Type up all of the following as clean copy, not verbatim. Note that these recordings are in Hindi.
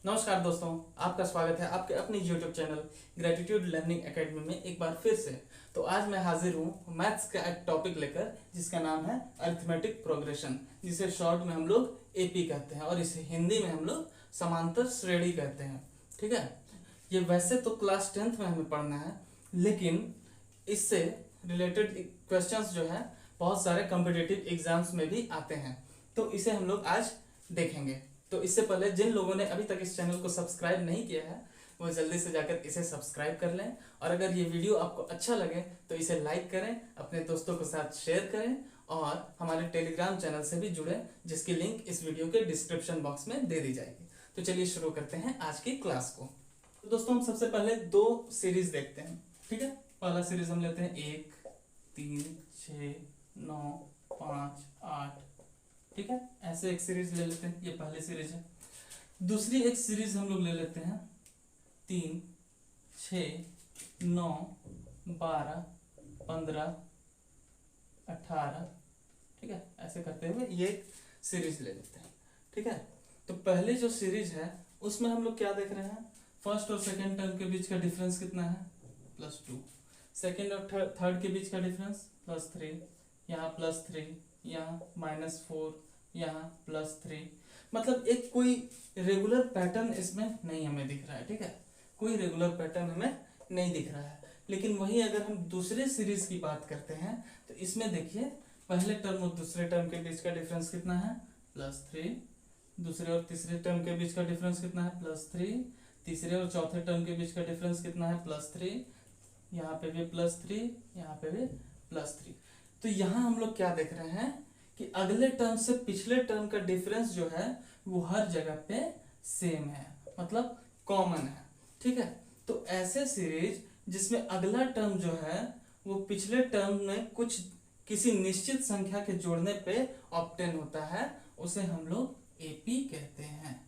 नमस्कार दोस्तों, आपका स्वागत है आपके अपने YouTube channel gratitude learning academy में एक बार फिर से। तो आज मैं हाजिर हूँ मैथ्स का एक टॉपिक लेकर जिसका नाम है अरिथमेटिक प्रोग्रेशन, जिसे शॉर्ट में हम लोग एपी कहते हैं और इसे हिंदी में हम लोग समांतर श्रेणी कहते हैं। ठीक है, ये वैसे तो क्लास 10th में हमें पढ़ना है, लेकिन इससे रिलेटेड क्वेश्चंस जो है बहुत सारे कॉम्पिटिटिव एग्जाम्स में भी आते हैं, तो इसे हम लोग आज देखेंगे। तो इससे पहले जिन लोगों ने अभी तक इस चैनल को सब्सक्राइब नहीं किया है वो जल्दी से जाकर इसे सब्सक्राइब कर लें, और अगर ये वीडियो आपको अच्छा लगे तो इसे लाइक करें, अपने दोस्तों के साथ शेयर करें और हमारे टेलीग्राम चैनल से भी जुड़ें, जिसकी लिंक इस वीडियो के डिस्क्रिप्शन बॉक्स में दे दी जाएगी। तो चलिए शुरू करते हैं आज की क्लास को। तो दोस्तों हम सबसे पहले दो सीरीज देखते हैं। ठीक है, पहला सीरीज हम लेते हैं 1, 3, 6, 9, 5, 8। ठीक है, ऐसे एक सीरीज ले लेते हैं, ये पहली सीरीज है। दूसरी एक सीरीज हम लोग ले लेते हैं 3, 6, 9, 12, 15, 18। ठीक है, ऐसे करते हुए ये एक सीरीज ले लेते हैं। ठीक है, तो पहले जो सीरीज है उसमें हम लोग क्या देख रहे हैं, फर्स्ट और सेकेंड टर्म के बीच का डिफरेंस कितना है, +2। सेकेंड और थर्ड के बीच का डिफरेंस +3, यहाँ +3, यहाँ -4, यहाँ +3। मतलब एक कोई रेगुलर पैटर्न इसमें नहीं हमें दिख रहा है। ठीक है, कोई रेगुलर पैटर्न हमें नहीं दिख रहा है। लेकिन वहीं अगर हम दूसरे सीरीज की बात करते हैं तो इसमें देखिए पहले टर्म और दूसरे टर्म के बीच का डिफरेंस कितना है, +3। दूसरे और तीसरे टर्म के बीच का डिफरेंस कितना है, +3। तीसरे और चौथे टर्म के बीच का डिफरेंस कितना है, +3। यहाँ पे भी +3, यहाँ पे भी +3। तो यहाँ हम लोग क्या देख रहे हैं कि अगले टर्म से पिछले टर्म का डिफरेंस जो है वो हर जगह पे सेम है, मतलब कॉमन है। ठीक है, तो ऐसे सीरीज जिसमें अगला टर्म जो है वो पिछले टर्म में कुछ किसी निश्चित संख्या के जोड़ने पे ऑब्टेन होता है, उसे हम लोग एपी कहते हैं।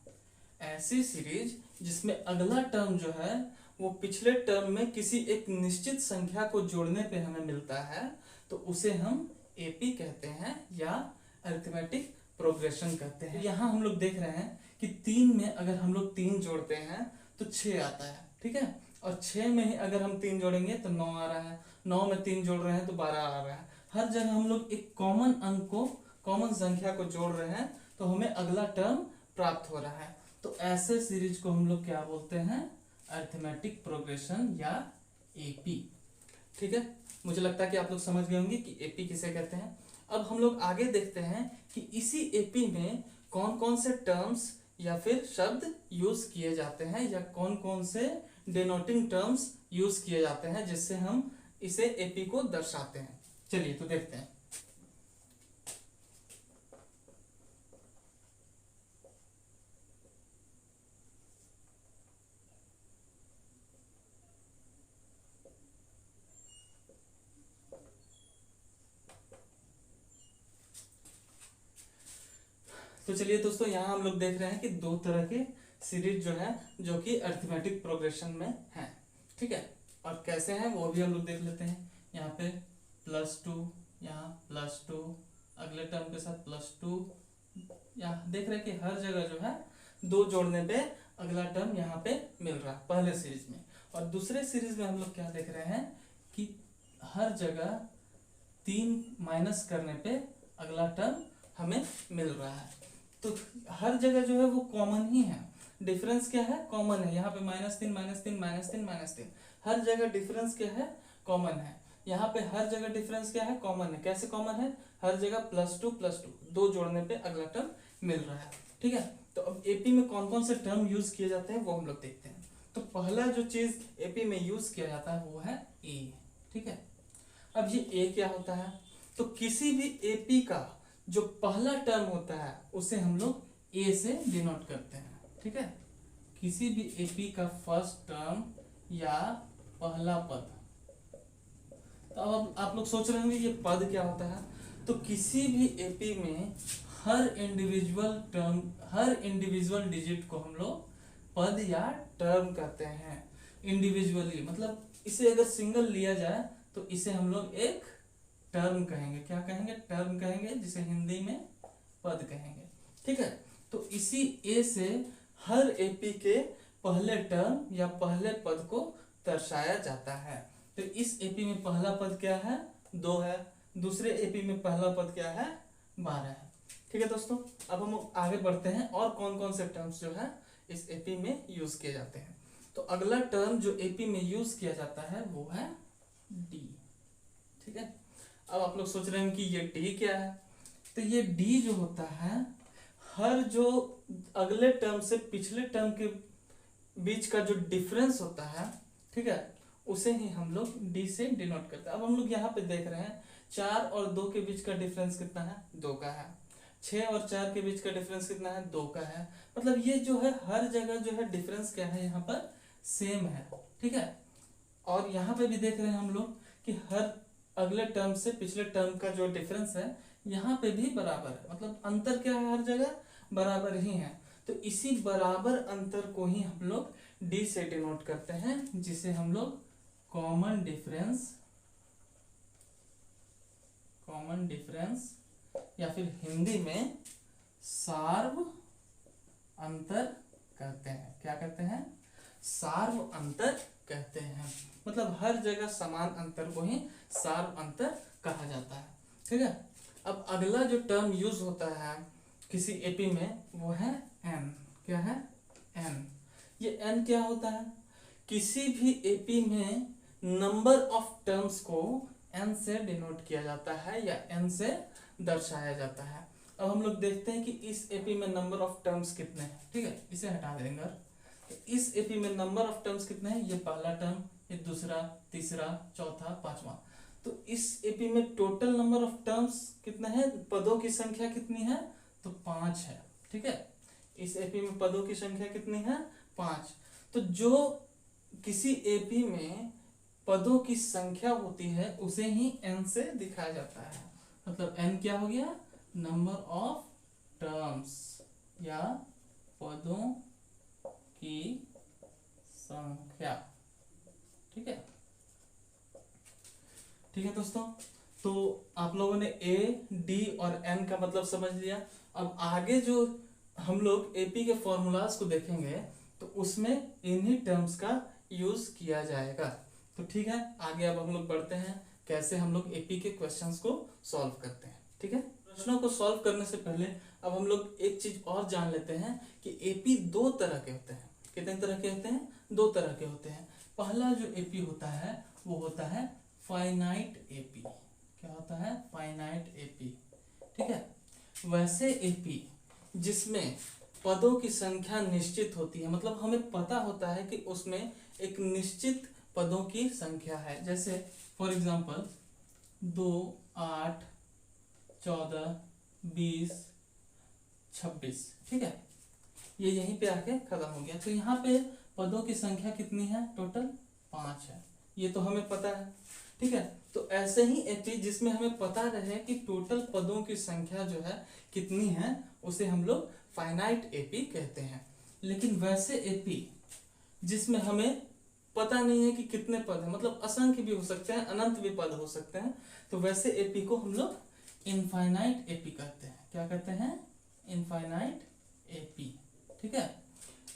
ऐसी सीरीज जिसमें अगला टर्म जो है वो पिछले टर्म में किसी एक निश्चित संख्या को जोड़ने पे हमें मिलता है, तो उसे हम एपी कहते हैं या अरिथमेटिक प्रोग्रेशन कहते हैं। यहाँ हम लोग देख रहे हैं कि 3 में अगर हम लोग 3 जोड़ते हैं तो 6 आता है। ठीक है, और 6 में ही अगर हम 3 जोड़ेंगे तो 9 आ रहा है, 9 में 3 जोड़ रहे हैं तो 12 आ रहा है। हर जगह हम लोग एक कॉमन अंक को, कॉमन संख्या को जोड़ रहे हैं तो हमें अगला टर्म प्राप्त हो रहा है। तो ऐसे सीरीज को हम लोग क्या बोलते हैं, अरिथमेटिक प्रोग्रेशन या एपी। ठीक है, मुझे लगता है कि आप लोग समझ गए होंगे कि एपी किसे कहते हैं। अब हम लोग आगे देखते हैं कि इसी एपी में कौन कौन से टर्म्स या फिर शब्द यूज किए जाते हैं, या कौन कौन से डिनोटिंग टर्म्स यूज किए जाते हैं जिससे हम इसे एपी को दर्शाते हैं। चलिए तो देखते हैं। तो चलिए दोस्तों, यहाँ हम लोग देख रहे हैं कि दो तरह के सीरीज जो है जो कि अरिथमेटिक प्रोग्रेशन में है। ठीक है, और कैसे हैं वो भी हम लोग देख लेते हैं। यहाँ पे +2, यहाँ +2, अगले टर्म के साथ +2। यहाँ देख रहे हैं कि हर जगह जो है 2 जोड़ने पे अगला टर्म यहाँ पे मिल रहा है पहले सीरीज में। और दूसरे सीरीज में हम लोग क्या देख रहे हैं कि हर जगह 3 माइनस करने पे अगला टर्म हमें मिल रहा है। तो हर जगह जो है वो कॉमन ही है। डिफरेंस क्या है, कॉमन है। यहाँ पे -3, -3, -3, -3, हर जगह डिफरेंस क्या है, कॉमन है। यहाँ पे हर जगह डिफरेंस क्या है, कॉमन है। कैसे कॉमन है, हर जगह +2 +2, 2 जोड़ने पे अगला टर्म मिल रहा है। ठीक है, तो अब एपी में कौन कौन से टर्म यूज किए जाते हैं वो हम लोग देखते हैं। तो पहला जो चीज एपी में यूज किया जाता है वो है ए। ठीक है, अब ये ए क्या होता है, तो किसी भी एपी का जो पहला टर्म होता है उसे हम लोग ए से डिनोट करते हैं। ठीक है, किसी भी एपी का फर्स्ट टर्म या पहला पद। तो अब आप लोग सोच रहे होंगे ये पद क्या होता है। तो किसी भी एपी में हर इंडिविजुअल टर्म, हर इंडिविजुअल डिजिट को हम लोग पद या टर्म कहते हैं। इंडिविजुअली मतलब इसे अगर सिंगल लिया जाए तो इसे हम लोग एक टर्म कहेंगे। क्या कहेंगे, टर्म कहेंगे, जिसे हिंदी में पद कहेंगे। ठीक है, तो इसी ए से हर एपी के पहले टर्म या पहले पद को दर्शाया जाता है। तो इस एपी में पहला पद क्या है, 2 है, दूसरे एपी में पहला पद क्या है, 12 है। ठीक है दोस्तों, अब हम आगे बढ़ते हैं और कौन कौन से टर्म्स जो है इस एपी में यूज किए जाते हैं। तो अगला टर्म जो एपी में यूज किया जाता है वो है डी। ठीक है, अब आप लोग सोच रहे हैं कि ये डी क्या है। तो ये डी जो होता है, हर जो अगले टर्म से पिछले टर्म के बीच का जो डिफरेंस होता है, ठीक है, उसे ही हम लोग डी से डिनोट करते हैं। अब हम लोग यहाँ पे देख रहे हैं 4 और 2 के बीच का डिफरेंस कितना है, 2 का है। 6 और 4 के बीच का डिफरेंस कितना है, 2 का है। मतलब ये जो है हर जगह जो है डिफरेंस क्या है, यहाँ पर सेम है। ठीक है, और यहाँ पे भी देख रहे हैं हम लोग कि हर अगले टर्म से पिछले टर्म का जो डिफरेंस है यहाँ पे भी बराबर है। मतलब अंतर क्या है, हर जगह बराबर ही है। तो इसी बराबर अंतर को ही हम लोग डी से डिनोट करते हैं, जिसे हम लोग कॉमन डिफरेंस या फिर हिंदी में सार्व अंतर कहते हैं। क्या कहते हैं, सार्व अंतर कहते हैं। मतलब हर जगह समान अंतर को ही सार्व अंतर कहा जाता है। ठीक है, अब अगला जो टर्म यूज होता है किसी एपी में वो है एन। क्या है, एन। ये एन क्या होता है, किसी भी एपी में नंबर ऑफ टर्म्स को एन से डिनोट किया जाता है या एन से दर्शाया जाता है। अब हम लोग देखते हैं कि इस एपी में नंबर ऑफ टर्म्स कितने हैं। ठीक है, इसे हटा देंगे। तो इस एपी में नंबर ऑफ टर्म्स कितने हैं, ये पहला टर्म, ये दूसरा, तीसरा, चौथा, पांचवा। तो इस एपी में टोटल नंबर ऑफ टर्म्स कितने हैं, पदों की संख्या कितनी है, तो 5 है। ठीक है, इस एपी में पदों की संख्या कितनी है, 5। तो जो किसी एपी में पदों की संख्या होती है उसे ही एन से दिखाया जाता है। मतलब एन क्या हो गया, नंबर ऑफ टर्म्स या पदों की संख्या। ठीक है, ठीक है दोस्तों, तो आप लोगों ने ए, डी और एन का मतलब समझ लिया। अब आगे जो हम लोग एपी के फॉर्मूलाज को देखेंगे तो उसमें इन्हीं टर्म्स का यूज किया जाएगा। तो ठीक है, आगे अब हम लोग बढ़ते हैं कैसे हम लोग एपी के क्वेश्चंस को सॉल्व करते हैं। ठीक है, प्रश्नों को सॉल्व करने से पहले अब हम लोग एक चीज और जान लेते हैं कि एपी 2 तरह के होते हैं। कितने तरह के होते हैं, 2 तरह के होते हैं। पहला जो एपी होता है वो होता है फाइनाइट एपी। क्या होता है, फाइनाइट एपी। ठीक है, वैसे एपी जिसमें पदों की संख्या निश्चित होती है, मतलब हमें पता होता है कि उसमें एक निश्चित पदों की संख्या है। जैसे फॉर एग्जांपल 2, 8, 14, 20, 26। ठीक है, ये यहीं पे आके खत्म हो गया। तो यहाँ पे पदों की संख्या कितनी है, टोटल 5 है। ये तो हमें पता है। ठीक है, तो ऐसे ही एपी जिसमें हमें पता रहे कि टोटल पदों की संख्या जो है कितनी है, उसे हम लोग फाइनाइट एपी कहते हैं। लेकिन वैसे एपी जिसमें हमें पता नहीं है कि कितने पद हैं, मतलब असंख्य भी हो सकते हैं, अनंत भी पद हो सकते हैं, तो वैसे एपी को हम लोग इनफाइनाइट एपी कहते हैं। क्या कहते हैं, इनफाइनाइट एपी। ठीक है,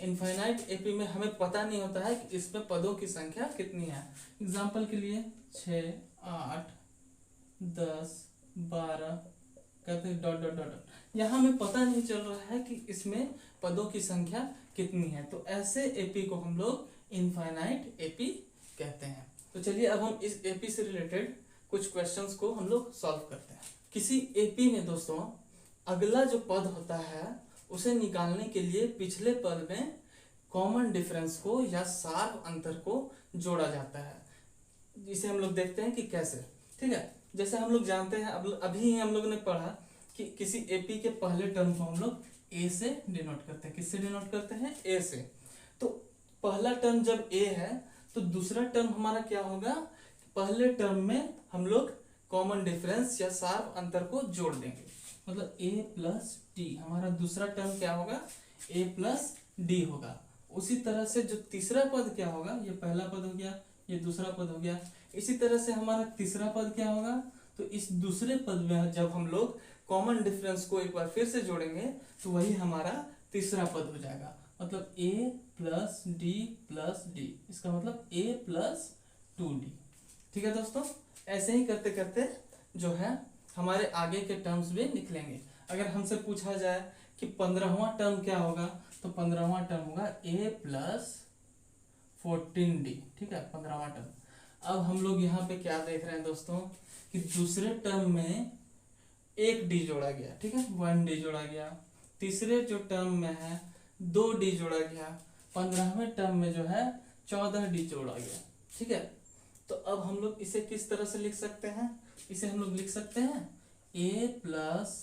इनफाइनाइट एपी में हमें पता नहीं होता है कि इसमें पदों की संख्या कितनी है। एग्जाम्पल के लिए 6, 8, 10, 12 कहते हैं डॉट डॉट डॉट। यहाँ हमें पता नहीं चल रहा है कि इसमें पदों की संख्या कितनी है, तो ऐसे एपी को हम लोग इनफाइनाइट एपी कहते हैं। तो चलिए अब हम इस एपी से रिलेटेड कुछ क्वेश्चंस को हम लोग सॉल्व करते हैं। किसी एपी में दोस्तों अगला जो पद होता है उसे निकालने के लिए पिछले पद में कॉमन डिफरेंस को या सार्व अंतर को जोड़ा जाता है, जिसे हम लोग देखते हैं कि कैसे। ठीक है, जैसे हम लोग जानते हैं, अभी ही हम लोग ने पढ़ा कि किसी एपी के पहले टर्म को हम लोग ए से डिनोट करते हैं। किससे डिनोट करते हैं, ए से। तो पहला टर्म जब ए है तो दूसरा टर्म हमारा क्या होगा, पहले टर्म में हम लोग कॉमन डिफरेंस या सार्व अंतर को जोड़ देंगे। मतलब a प्लस डी, हमारा दूसरा टर्म क्या होगा, a प्लस डी होगा। उसी तरह से जो तीसरा पद क्या होगा, ये पहला पद हो गया, ये दूसरा पद हो गया। इसी तरह से हमारा तीसरा पद क्या होगा, तो इस दूसरे पद में जब हम लोग कॉमन डिफरेंस को एक बार फिर से जोड़ेंगे तो वही हमारा तीसरा पद हो जाएगा। मतलब a plus D plus D, इसका मतलब a प्लस 2d। ठीक है दोस्तों, ऐसे ही करते करते जो है हमारे आगे के टर्म्स भी निकलेंगे। अगर हमसे पूछा जाए कि 15वां टर्म क्या होगा, तो 15वां टर्म होगा a प्लस 14d। ठीक है, 15वां टर्म। अब हम लोग यहाँ पे क्या देख रहे हैं दोस्तों कि दूसरे टर्म में एक डी जोड़ा गया, ठीक है, 1d जोड़ा गया। तीसरे जो टर्म में है 2d जोड़ा गया। 15वें टर्म में जो है 14d जोड़ा गया। ठीक है, तो अब हम लोग इसे किस तरह से लिख सकते हैं, इसे हम लोग लिख सकते हैं a plus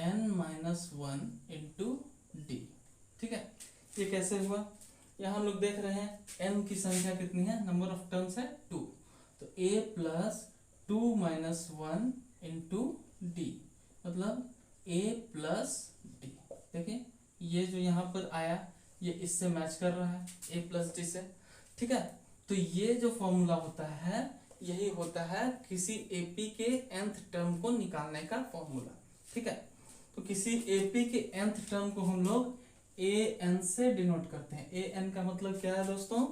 n minus 1 into d. ठीक है, ये कैसे हुआ, यहाँ हम लोग देख रहे हैं n की संख्या कितनी है, नंबर ऑफ टर्म्स है 2, तो a plus 2 minus 1 into D, मतलब a प्लस डी। देखिए ये जो यहाँ पर आया ये इससे मैच कर रहा है a प्लस डी से। ठीक है, तो ये जो फॉर्मूला होता है यही होता है किसी एपी के nth टर्म को निकालने का फॉर्मूला। ठीक है, तो किसी एपी के nth टर्म को हम लोग an से डिनोट करते हैं। an का मतलब क्या है दोस्तों,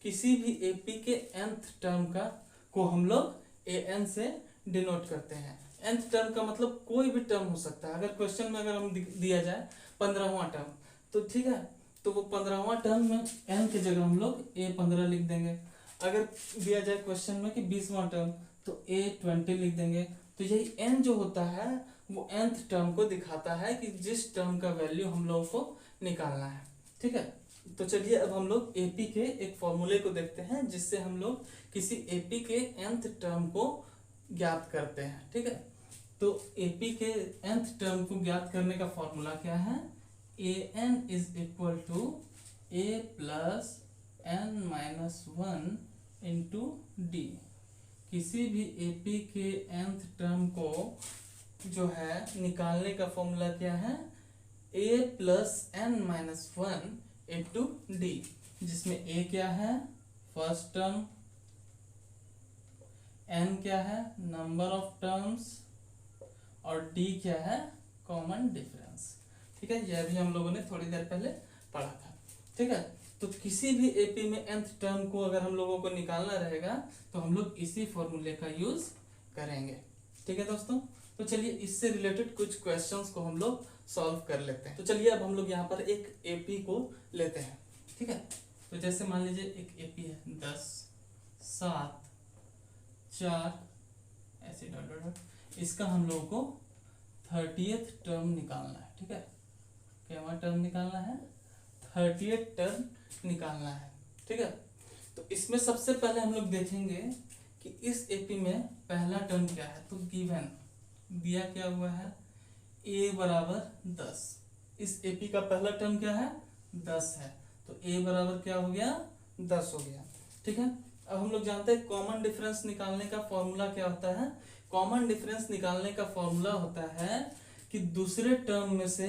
किसी भी एपी के nth टर्म का को हम लोग an से डिनोट करते हैं। nth टर्म का मतलब कोई भी टर्म हो सकता है। अगर क्वेश्चन में अगर हम दिया जाए 15वां टर्म, तो ठीक है, तो वो 15वां टर्म में n की जगह हम लोग a15 लिख देंगे। अगर दिया जाए क्वेश्चन में कि 20वां टर्म, तो a20 लिख देंगे। तो यही n जो होता है वो nth टर्म को दिखाता है कि जिस टर्म का वैल्यू हम लोगों को निकालना है। ठीक है, तो चलिए अब हम लोग एपी के एक फॉर्मूले को देखते हैं जिससे हम लोग किसी एपी के nth टर्म को ज्ञात करते हैं। ठीक है, तो एपी के nth टर्म को ज्ञात करने का फॉर्मूला क्या है, an is equal to a plus n minus 1 into d. किसी भी एपी के nth टर्म को जो है निकालने का फॉर्मूला क्या है, a plus n minus 1 into D, जिसमें a क्या है फर्स्ट टर्म, n क्या है नंबर ऑफ टर्म्स, और d क्या है कॉमन डिफरेंस। ठीक है, यह भी हम लोगों ने थोड़ी देर पहले पढ़ा था। ठीक है, तो किसी भी एपी में nth टर्म को अगर हम लोगों को निकालना रहेगा तो हम लोग इसी फॉर्मूले का यूज करेंगे। ठीक है दोस्तों, तो चलिए इससे रिलेटेड कुछ क्वेश्चंस को हम लोग सॉल्व कर लेते हैं। तो चलिए अब हम लोग यहाँ पर एक एपी को लेते हैं। ठीक है, तो जैसे मान लीजिए एक एपी है 10, 7, 4 ऐसे डॉट डॉट डॉट, इसका हम लोगों को 30th टर्म निकालना है। ठीक है, क्या टर्म निकालना है, 30th टर्म निकालना है। ठीक है, तो इसमें सबसे पहले हम लोग देखेंगे कि इस एपी में पहला टर्म क्या है। तो गिवन दिया क्या हुआ है, a बराबर 10। इस एपी का पहला टर्म क्या है 10 है, तो a बराबर क्या हो गया 10 हो गया। ठीक है, अब हम लोग जानते हैं कॉमन डिफरेंस निकालने का फॉर्मूला क्या होता है। कॉमन डिफरेंस निकालने का फॉर्मूला होता है कि दूसरे टर्म में से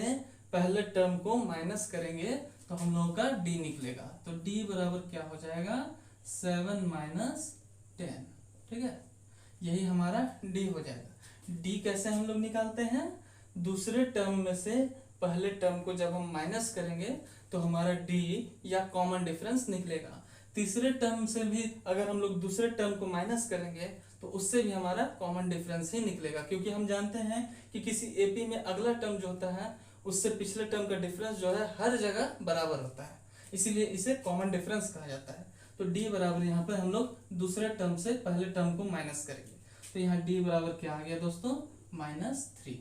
पहले टर्म को माइनस करेंगे तो हम लोगों का d निकलेगा। तो d बराबर क्या हो जाएगा 7 माइनस 10। ठीक है, यही हमारा d हो जाएगा। d कैसे हम लोग निकालते हैं, दूसरे टर्म में से पहले टर्म को जब हम माइनस करेंगे तो हमारा d या कॉमन डिफरेंस निकलेगा। तीसरे टर्म से भी अगर हम लोग दूसरे टर्म को माइनस करेंगे तो उससे भी हमारा कॉमन डिफरेंस ही निकलेगा, क्योंकि हम जानते हैं कि किसी एपी में अगला टर्म जो होता है उससे पिछले टर्म का डिफरेंस जो है हर जगह बराबर होता है, इसीलिए इसे कॉमन डिफरेंस कहा जाता है। तो d बराबर यहाँ पर हम लोग दूसरे टर्म से पहले टर्म को माइनस करेंगे, तो यहाँ d बराबर क्या आ गया दोस्तों -3।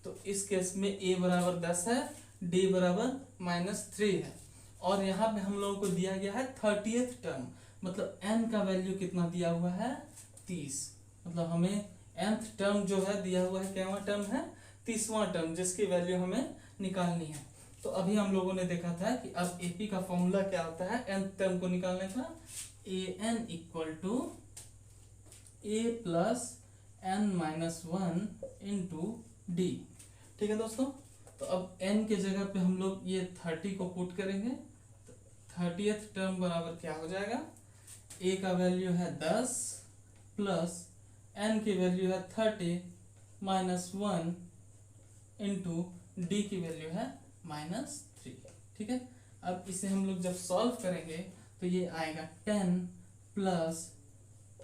तो इस केस में a बराबर 10 है, d बराबर -3 है, और यहाँ पे हम लोगों को दिया गया है 30th टर्म, मतलब n का वैल्यू कितना दिया हुआ है 30। मतलब हमें nth टर्म जो है दिया हुआ है, क्या टर्म है 30वां टर्म, जिसकी वैल्यू हमें निकालनी है। तो अभी हम लोगों ने देखा था कि अब एपी का फॉर्मूला क्या होता है nth टर्म को निकालने का, an equal to a plus n minus 1 into d. ठीक है दोस्तों, तो अब n के जगह पे हम लोग ये 30 को पुट करेंगे, तो 30th टर्म बराबर क्या हो जाएगा, a का वैल्यू है 10 प्लस n की वैल्यू है 30 माइनस 1 इंटू डी की वैल्यू है -3। ठीक है, अब इसे हम लोग जब सॉल्व करेंगे तो ये आएगा 10 प्लस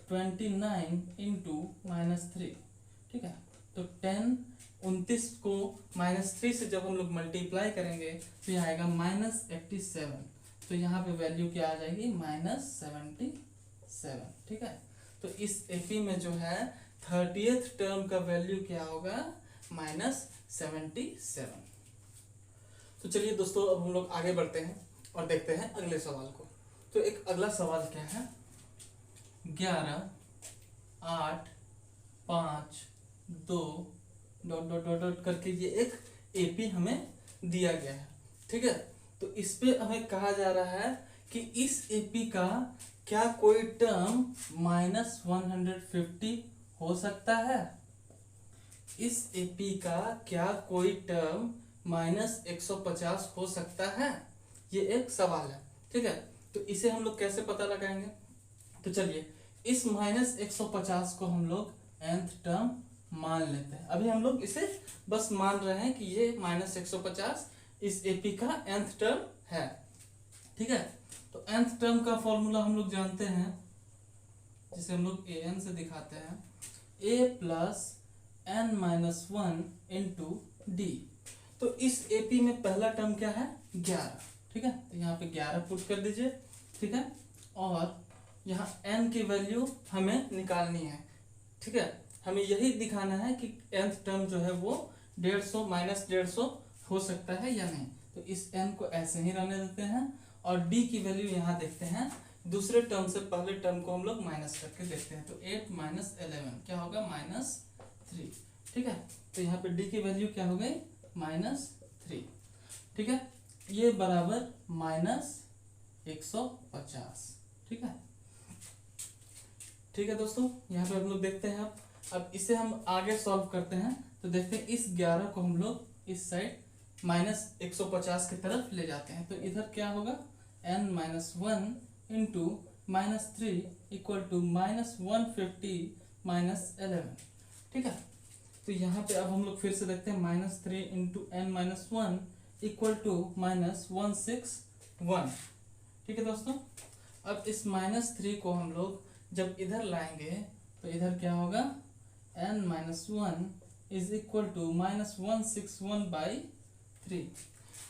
29 इंटू -3। ठीक है, तो 10 29 को -3 से जब हम लोग मल्टीप्लाई करेंगे तो ये आएगा -87। तो यहाँ पे वैल्यू क्या आ जाएगी, -77। ठीक है, तो इस एपी में जो है 30th टर्म का वैल्यू क्या होगा, -77। तो चलिए दोस्तों, अब हम लोग आगे बढ़ते हैं और देखते हैं अगले सवाल को। तो एक अगला सवाल क्या है, 11 8 5 2 डॉट डॉट डॉट डॉट करके ये एक एपी हमें दिया गया है। ठीक है, तो इस पे हमें कहा जा रहा है कि इस एपी का क्या कोई टर्म -150 हो सकता है। इस एपी का क्या कोई टर्म -150 हो सकता है, ये एक सवाल है। ठीक है, तो इसे हम लोग कैसे पता लगाएंगे, तो चलिए इस -150 को हम लोग nth टर्म मान लेते हैं। अभी हम लोग इसे बस मान रहे हैं कि ये -150 इस एपी का nth टर्म है। ठीक है, तो nth टर्म का फॉर्मूला हम लोग जानते हैं, जिसे हम लोग an से दिखाते हैं, a plus n-1 into d. तो इस एपी में पहला टर्म क्या है, 11। ठीक है, तो यहाँ पे 11 पुट कर दीजिए। ठीक है, और यहाँ n की वैल्यू हमें निकालनी है। ठीक है, हमें यही दिखाना है कि nth टर्म जो है वो 150 -150 हो सकता है या नहीं। तो इस n को ऐसे ही रहने देते हैं और d की वैल्यू यहाँ देखते हैं, दूसरे टर्म से पहले टर्म को हम लोग माइनस करके देखते हैं। तो 8 - 11 क्या होगा, -3। ठीक है, तो यहाँ पे d की वैल्यू क्या हो गई, -3। ठीक है, ये बराबर -150। ठीक है, ठीक है दोस्तों, यहाँ पे हम लोग देखते हैं। अब इसे हम आगे सॉल्व करते हैं। तो देखते हैं इस 11 को हम लोग इस साइड -150 की तरफ ले जाते हैं। तो इधर क्या होगा, n-1 इंटू -3 इक्वल टू -150 -11। ठीक है, तो यहाँ पे अब हम लोग फिर से देखते हैं, -3 इंटू n-1 इक्वल टू -161। ठीक है दोस्तों, अब इस -3 को हम लोग जब इधर लाएंगे तो इधर क्या होगा, n-1 इज इक्वल टू -161/3।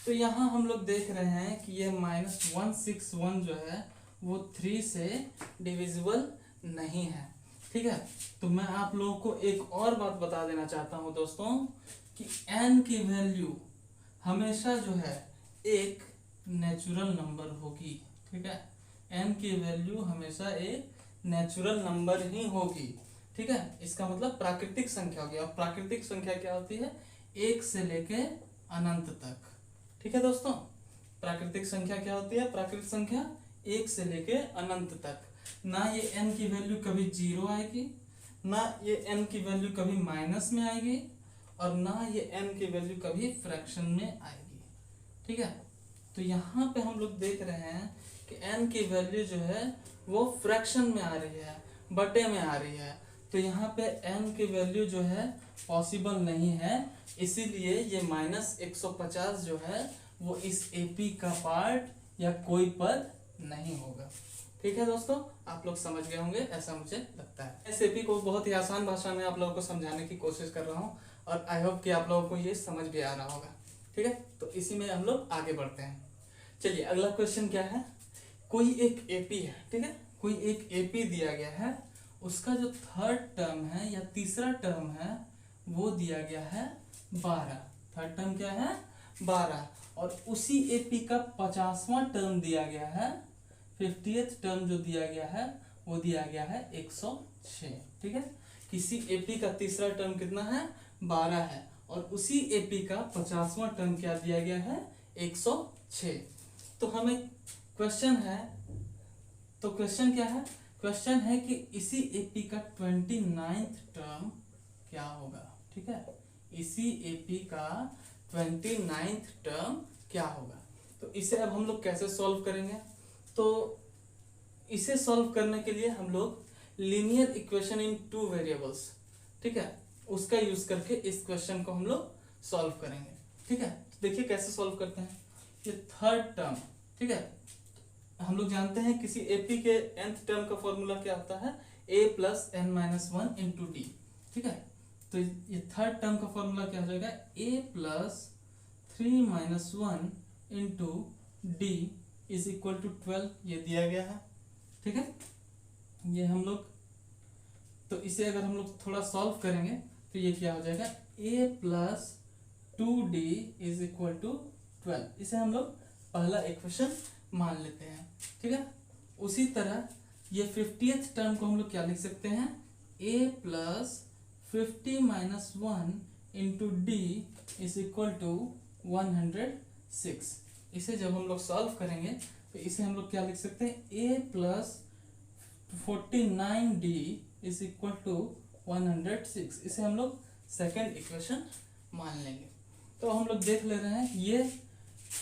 तो यहाँ हम लोग देख रहे हैं कि ये -161 जो है वो 3 से डिविजिबल नहीं है। ठीक है, तो मैं आप लोगों को एक और बात बता देना चाहता हूँ दोस्तों, कि n की वैल्यू हमेशा जो है एक नेचुरल नंबर होगी। ठीक है, n की वैल्यू हमेशा एक नेचुरल नंबर ही होगी। ठीक है, इसका मतलब प्राकृतिक संख्या होगी। और प्राकृतिक संख्या क्या होती है, 1 से लेके अनंत तक। ठीक है दोस्तों, प्राकृतिक संख्या क्या होती है, प्राकृतिक संख्या 1 से लेके अनंत तक। ना ये n की वैल्यू कभी 0 आएगी, ना ये n की वैल्यू कभी माइनस में आएगी, और ना ये n की वैल्यू कभी फ्रैक्शन में आएगी। ठीक है, तो यहाँ पे हम लोग देख रहे हैं कि n की वैल्यू जो है वो फ्रैक्शन में आ रही है, बटे में आ रही है। तो यहाँ पे n की वैल्यू जो है पॉसिबल नहीं है, इसीलिए ये -150 जो है वो इस एपी का पार्ट या कोई पद नहीं होगा। ठीक है दोस्तों, आप लोग समझ गए होंगे, ऐसा मुझे लगता है। इस एपी को बहुत ही आसान भाषा में आप लोगों को समझाने की कोशिश कर रहा हूँ, और आई होप कि आप लोगों को ये समझ भी आ रहा होगा। ठीक है, तो इसी में हम लोग आगे बढ़ते हैं। चलिए अगला क्वेश्चन क्या है, कोई एक एपी है। ठीक है, कोई एक एपी दिया गया है, उसका जो थर्ड टर्म है या तीसरा टर्म है वो दिया गया है 12। थर्ड टर्म क्या है, 12। और उसी एपी का 50वां टर्म दिया गया है, 50th टर्म जो दिया गया है वो दिया गया है 106। ठीक है, किसी एपी का तीसरा टर्म कितना है, 12 है, और उसी एपी का 50वां टर्म क्या दिया गया है, 106। तो हमें क्वेश्चन है, तो क्वेश्चन क्या है, क्वेश्चन है कि इसी एपी का 29th टर्म क्या होगा। ठीक है, इसी एपी का 29th टर्म क्या होगा। तो इसे अब हम लोग कैसे सॉल्व करेंगे, तो इसे सॉल्व करने के लिए हम लोग लीनियर इक्वेशन इन 2 वेरिएबल्स, ठीक है, उसका यूज करके इस क्वेश्चन को हम लोग सॉल्व करेंगे। ठीक है, तो देखिए कैसे सॉल्व करते हैं। ये थर्ड टर्म ठीक है, हम लोग जानते हैं किसी एपी के nth टर्म का फॉर्मूला क्या होता है, a plus n minus one into d. ठीक है, तो ये थर्ड टर्म का फॉर्मूला क्या हो जाएगा, a plus 3 minus one into d is equal to 12, ये दिया गया है। ठीक है, ये हम लोग, तो इसे अगर हम लोग थोड़ा सॉल्व करेंगे तो ये क्या हो जाएगा, a plus 2d is equal to 12, इसे हम लोग पहला इक्वेशन मान लेते हैं। ठीक है, उसी तरह ये 50th टर्म को हम लोग क्या लिख सकते हैं, a plus 50 minus one into d is equal to 106। इसे जब हम लोग सॉल्व करेंगे तो इसे हम लोग क्या लिख सकते हैं, a plus 49d is equal to 106, इसे हम लोग सेकेंड इक्वेशन मान लेंगे। तो हम लोग देख ले रहे हैं ये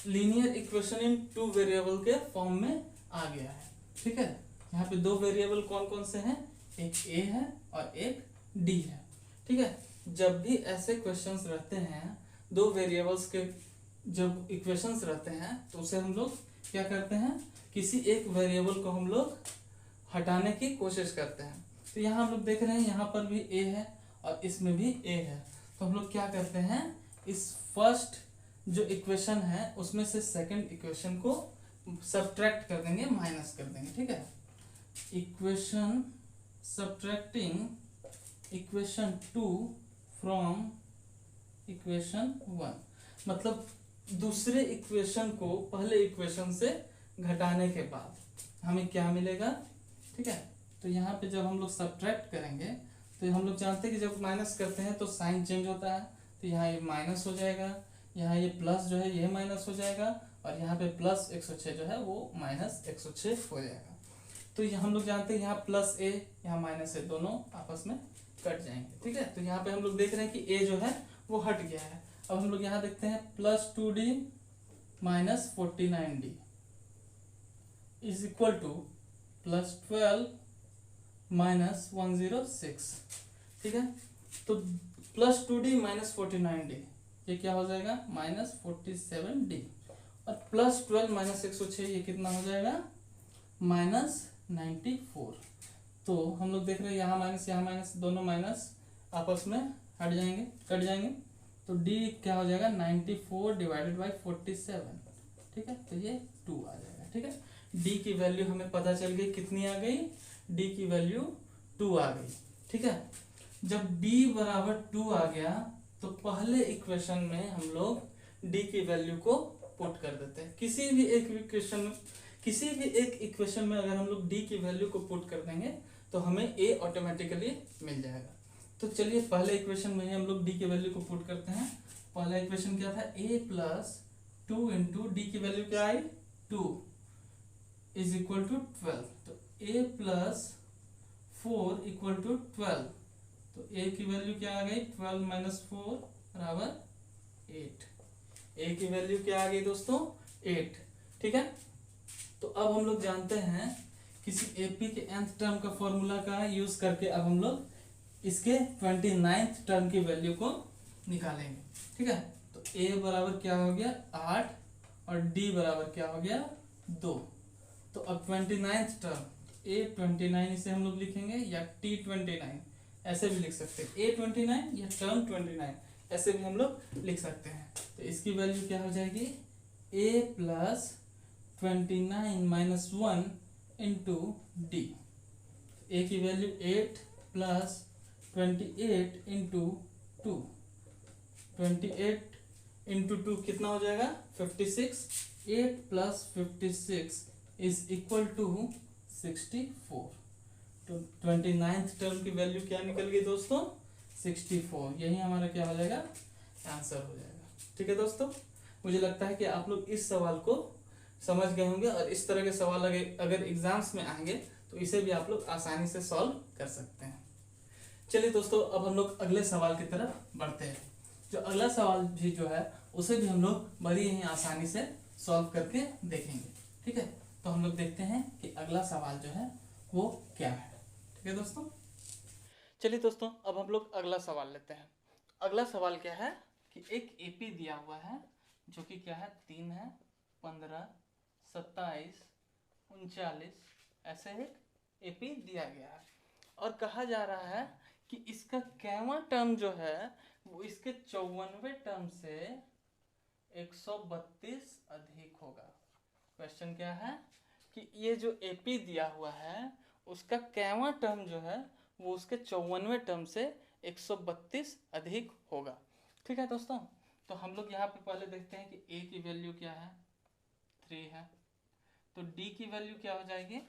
linear equation in two variable के फॉर्म में आ गया है। ठीक है, यहाँ पे दो वेरिएबल कौन कौन से हैं, एक a है और एक d है। ठीक है, जब भी ऐसे क्वेश्चंस रहते हैं, दो वेरिएबल्स के जब इक्वेशंस रहते हैं तो उसे हम लोग क्या करते हैं, किसी एक वेरिएबल को हम लोग हटाने की कोशिश करते हैं। तो यहाँ हम लोग देख रहे हैं, यहाँ पर भी a है और इसमें भी a है, तो हम लोग क्या करते हैं, इस फर्स्ट जो इक्वेशन है उसमें से सेकंड इक्वेशन को सब्ट्रैक्ट कर देंगे, माइनस कर देंगे। ठीक है, equation subtracting equation 2 from equation 1, मतलब दूसरे इक्वेशन को पहले इक्वेशन से घटाने के बाद हमें क्या मिलेगा। ठीक है, तो यहाँ पे जब हम लोग सब्ट्रैक्ट करेंगे तो हम लोग जानते हैं कि जब माइनस करते हैं तो साइन चेंज होता है, तो यहाँ ये माइनस हो जाएगा, यहाँ ये प्लस जो है ये माइनस हो जाएगा, और यहाँ पे प्लस 106 जो है वो माइनस 106 हो जाएगा। तो ये हम लोग जानते हैं यहाँ प्लस a यहाँ माइनस a दोनों आपस में कट जाएंगे। ठीक है, तो यहाँ पे हम लोग देख रहे हैं कि a जो है वो हट गया है। अब हम लोग यहाँ देखते हैं plus 2d minus 49d is equal two plus 12 minus 106। ठीक है, तो प्लस 2d माइनस 49d ये क्या हो जाएगा, माइनस 47d, और प्लस 12 माइनस 106 ये कितना हो जाएगा, माइनस 94। तो हम लोग देख रहे हैं यहाँ माइनस दोनों माइनस आपस में हट जाएंगे, कट जाएंगे, तो d क्या हो जाएगा, 94 डिवाइडेड बाई 47। ठीक है, तो ये 2 आ जाएगा। ठीक है, d की वैल्यू हमें पता चल गई, कितनी आ गई, d की वैल्यू 2 आ गई। ठीक है, जब b बराबर 2 आ गया तो पहले इक्वेशन में हम लोग d की वैल्यू को पुट कर देते हैं। किसी भी एक इक्वेशन में अगर हम लोग d की वैल्यू को पुट कर देंगे तो हमें a ऑटोमेटिकली मिल जाएगा। तो चलिए पहले इक्वेशन में ही हम लोग d की वैल्यू को पुट करते हैं। पहला इक्वेशन क्या था, a प्लस 2 इंटू डी की वैल्यू क्या आई, 2 इज इक्वल टू 12, तो a प्लस 4 इक्वल टू 12, तो a की वैल्यू क्या आ गई, 12 माइनस 4 बराबर 8। a की वैल्यू क्या आ गई दोस्तों, 8। ठीक है, तो अब हम लोग जानते हैं किसी एपी के nth टर्म का फॉर्मूला का यूज करके अब हम लोग इसके 29th टर्म की वैल्यू को निकालेंगे। ठीक है, तो a बराबर क्या हो गया 8 और d बराबर क्या हो गया 2। तो अब 29th टर्म a29 इसे हम लोग लिखेंगे, या t29 ऐसे भी लिख सकते हैं, a29 या टर्म 29 ऐसे भी हम लोग लिख सकते हैं। तो इसकी वैल्यू क्या हो जाएगी, a plus 29 minus 1 into D, a की वैल्यू 8 प्लस 28 इंटू 2, 28 इंटू 2 कितना हो जाएगा 56, 8 प्लस 56 इज इक्वल टू 64। तो 29th टर्म की वैल्यू क्या निकल गई दोस्तों, 64। यही हमारा क्या हो जाएगा, आंसर हो जाएगा। ठीक है दोस्तों, मुझे लगता है कि आप लोग इस सवाल को समझ गए होंगे, और इस तरह के सवाल अगर एग्जाम्स में आएंगे तो इसे भी आप लोग आसानी से सॉल्व कर सकते हैं। चलिए दोस्तों, अब हम लोग अगले सवाल की तरफ बढ़ते हैं। जो अगला सवाल भी जो है उसे भी हम लोग बड़ी ही आसानी से सॉल्व करके देखेंगे। ठीक है, तो हम लोग देखते हैं कि अगला सवाल जो है वो क्या है। ठीक है दोस्तों, चलिए दोस्तों, अब हम लोग अगला सवाल लेते हैं। अगला सवाल क्या है कि एक एपी दिया हुआ है जो कि क्या है 3 है, 15, 27, 39 ऐसे एक एपी दिया गया है। और कहा जा रहा है कि इसका कैवा टर्म जो है वो इसके 54वें टर्म से 132 अधिक होगा। क्वेश्चन क्या है कि ये जो एपी दिया हुआ है उसका कैवा टर्म जो है वो उसके 54वें टर्म से 132 अधिक होगा। ठीक है दोस्तों, तो हम लोग यहाँ पे पहले देखते हैं कि ए की वैल्यू क्या है, 3 है। तो डी की वैल्यू क्या हो जाएगी,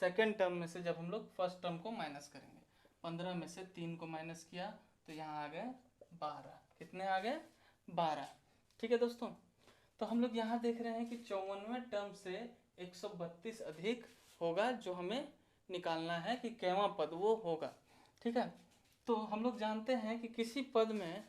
सेकेंड टर्म में से जब हम लोग फर्स्ट टर्म को माइनस करेंगे, 15 में से 3 को माइनस किया तो यहाँ आ गए 12। कितने आ गए, 12। ठीक है दोस्तों, तो हम लोग यहाँ देख रहे हैं कि 54वें टर्म से 132 अधिक होगा, जो हमें निकालना है कि कैवा पद वो होगा। ठीक है, तो हम लोग जानते हैं कि किसी पद में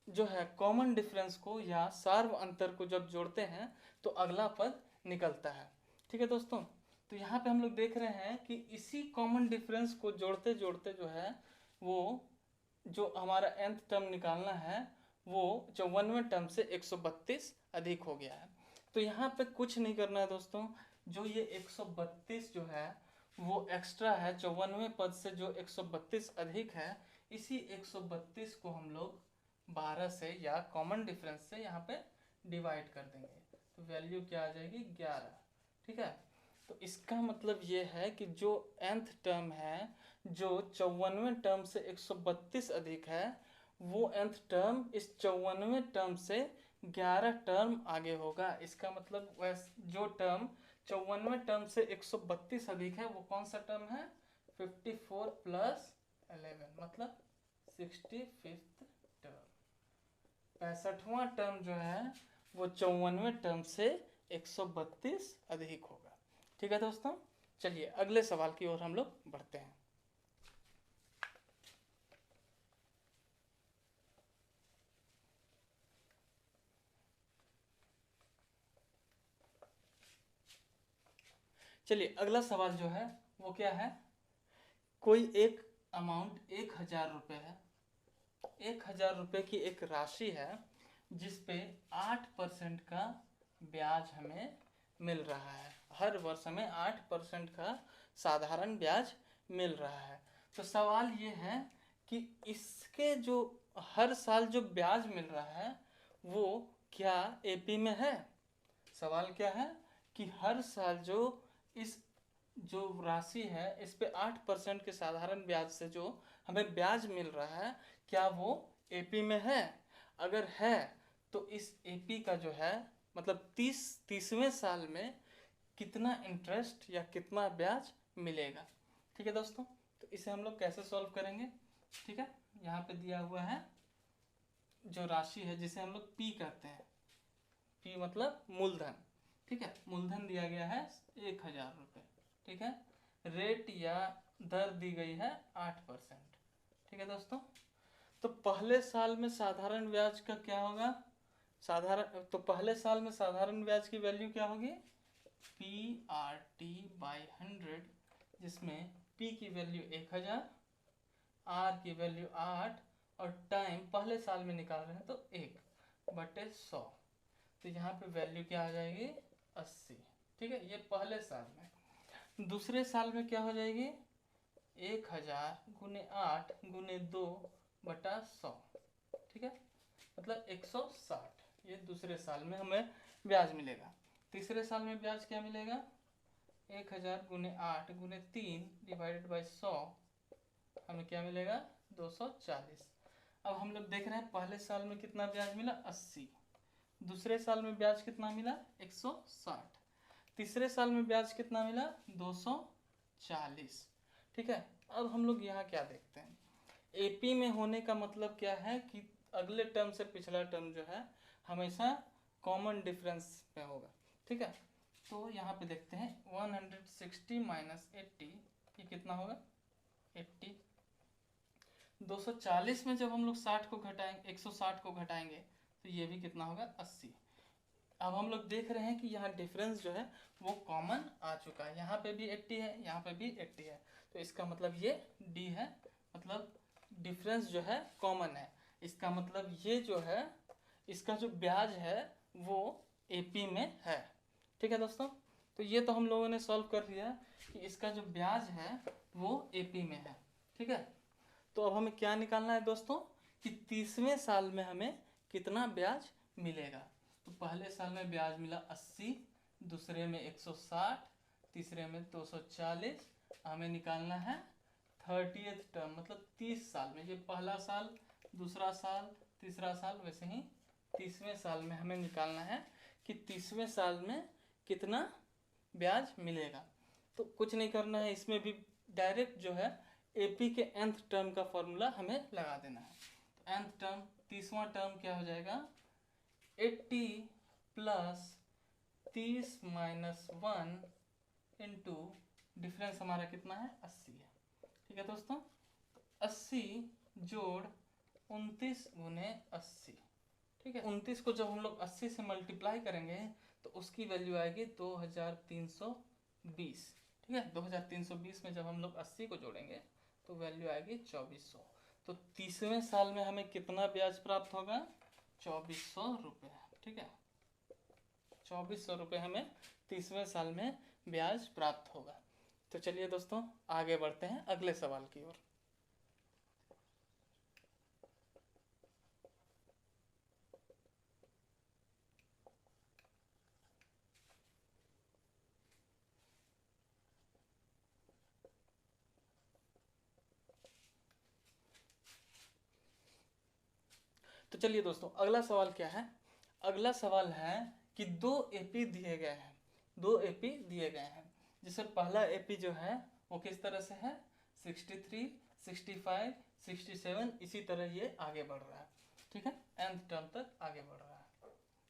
जो है कॉमन डिफरेंस को या सार्व अंतर को जब जोड़ते हैं तो अगला पद निकलता है। ठीक है दोस्तों, तो यहाँ पे हम लोग देख रहे हैं कि इसी कॉमन डिफरेंस को जोड़ते जोड़ते जो है वो जो हमारा nth टर्म निकालना है वो 54वें टर्म से 132 अधिक हो गया है। तो यहाँ पे कुछ नहीं करना है दोस्तों, जो ये 132 जो है वो एक्स्ट्रा है, 54वें पद से जो 132 अधिक है, इसी 132 को हम लोग 12 से या कॉमन डिफरेंस से यहाँ पे डिवाइड कर देंगे, तो वैल्यू क्या आ जाएगी, 11। ठीक है, तो इसका मतलब ये है कि जो nth टर्म है जो 54वें टर्म से 132 अधिक है, वो nth टर्म इस 54वें टर्म से 11 टर्म आगे होगा। इसका मतलब जो टर्म 54वें टर्म से 132 अधिक है वो कौन सा टर्म है, 54 प्लस 11 मतलब 65th टर्म। 65वां टर्म जो है वो 54वें टर्म से 132 अधिक होगा। ठीक है दोस्तों, चलिए अगले सवाल की ओर हम लोग बढ़ते हैं। चलिए अगला सवाल जो है वो क्या है, कोई एक अमाउंट 1000 रुपये है, 1000 रुपये की एक राशि है जिसपे 8% का ब्याज हमें मिल रहा है। हर वर्ष हमें 8% का साधारण ब्याज मिल रहा है। तो सवाल ये है कि इसके जो हर साल जो ब्याज मिल रहा है वो क्या एपी में है। सवाल क्या है कि हर साल जो इस जो राशि है इस पे 8% के साधारण ब्याज से जो हमें ब्याज मिल रहा है क्या वो एपी में है। अगर है तो इस एपी का जो है मतलब 30वें साल में कितना इंटरेस्ट या कितना ब्याज मिलेगा। ठीक है दोस्तों, तो इसे हम लोग कैसे सॉल्व करेंगे। ठीक है, यहाँ पे दिया हुआ है जो राशि है जिसे हम लोग पी कहते हैं, पी मतलब मूलधन। ठीक है, मूलधन दिया गया है 1000 रुपये। ठीक है, रेट या दर दी गई है 8%। ठीक है दोस्तों, तो पहले साल में साधारण ब्याज का क्या होगा, तो पहले साल में साधारण ब्याज की वैल्यू क्या होगी, PRT/100, जिसमें P की वैल्यू 1000, R की वैल्यू 8 और टाइम पहले साल में निकाल रहे हैं तो 1/100। तो यहाँ पे वैल्यू क्या आ जाएगी, 80। ठीक है, ये पहले साल में। दूसरे साल में क्या हो जाएगी, 1000 × 8 × 2/100। ठीक है, मतलब 160। ये दूसरे साल में हमें ब्याज मिलेगा। तीसरे साल में ब्याज क्या मिलेगा, 1000 × 8 × 3/100 हमें क्या मिलेगा, 240। अब हम लोग देख रहे हैं पहले साल में कितना ब्याज मिला, 80। दूसरे साल में ब्याज कितना मिला, 160। तीसरे साल में ब्याज कितना मिला, 240। ठीक है, अब हम लोग यहाँ क्या देखते हैं, एपी में होने का मतलब क्या है कि अगले टर्म से पिछला टर्म जो है हमेशा कॉमन डिफरेंस में होगा। ठीक है, तो यहाँ पे देखते हैं 160 - 80 ये कितना होगा, 80। 240 में जब हम लोग 60 को घटाएंगे, 160 को घटाएंगे तो ये भी कितना होगा, 80। अब हम लोग देख रहे हैं कि यहाँ डिफरेंस जो है वो कॉमन आ चुका है, यहाँ पे भी 80 है, यहाँ पे भी 80 है, तो इसका मतलब ये डी है, मतलब डिफरेंस जो है कॉमन है। इसका मतलब ये जो है इसका जो ब्याज है वो एपी में है। ठीक है दोस्तों, तो ये तो हम लोगों ने सॉल्व कर लिया कि इसका जो ब्याज है वो एपी में है। ठीक है, तो अब हमें क्या निकालना है दोस्तों कि 30वें साल में हमें कितना ब्याज मिलेगा। तो पहले साल में ब्याज मिला 80, दूसरे में 160, तीसरे में 240, हमें निकालना है 30th टर्म मतलब 30 साल में। ये पहला साल, दूसरा साल, तीसरा साल, वैसे ही 30वें साल में हमें निकालना है कि 30वें साल में कितना ब्याज मिलेगा। तो कुछ नहीं करना है, इसमें भी डायरेक्ट जो है एपी के nth टर्म का फॉर्मूला हमें लगा देना है। तो nth टर्म, 30वां टर्म क्या हो जाएगा 80 प्लस 30 माइनस 1 इंटू डिफरेंस हमारा कितना है 80 है। ठीक है दोस्तों, 80 जोड़ 29 गुने 80। ठीक है, 29 को जब हम लोग 80 से मल्टीप्लाई करेंगे तो उसकी वैल्यू आएगी 2320। ठीक है, 2320 में जब हम लोग 80 को जोड़ेंगे तो वैल्यू आएगी 2400। तो 30वें साल में हमें कितना ब्याज प्राप्त होगा 2400 रुपये। ठीक है, 2400 रुपये हमें 30वें साल में ब्याज प्राप्त होगा। तो चलिए दोस्तों आगे बढ़ते हैं अगले सवाल की ओर। तो चलिए दोस्तों अगला सवाल क्या है, अगला सवाल है कि दो एपी दिए गए हैं, दो एपी दिए गए हैं, जिससे पहला एपी जो है वो किस तरह से है 63, 65, 67, इसी तरह ये आगे बढ़ रहा है। ठीक है, nth टर्म तक आगे बढ़ रहा है।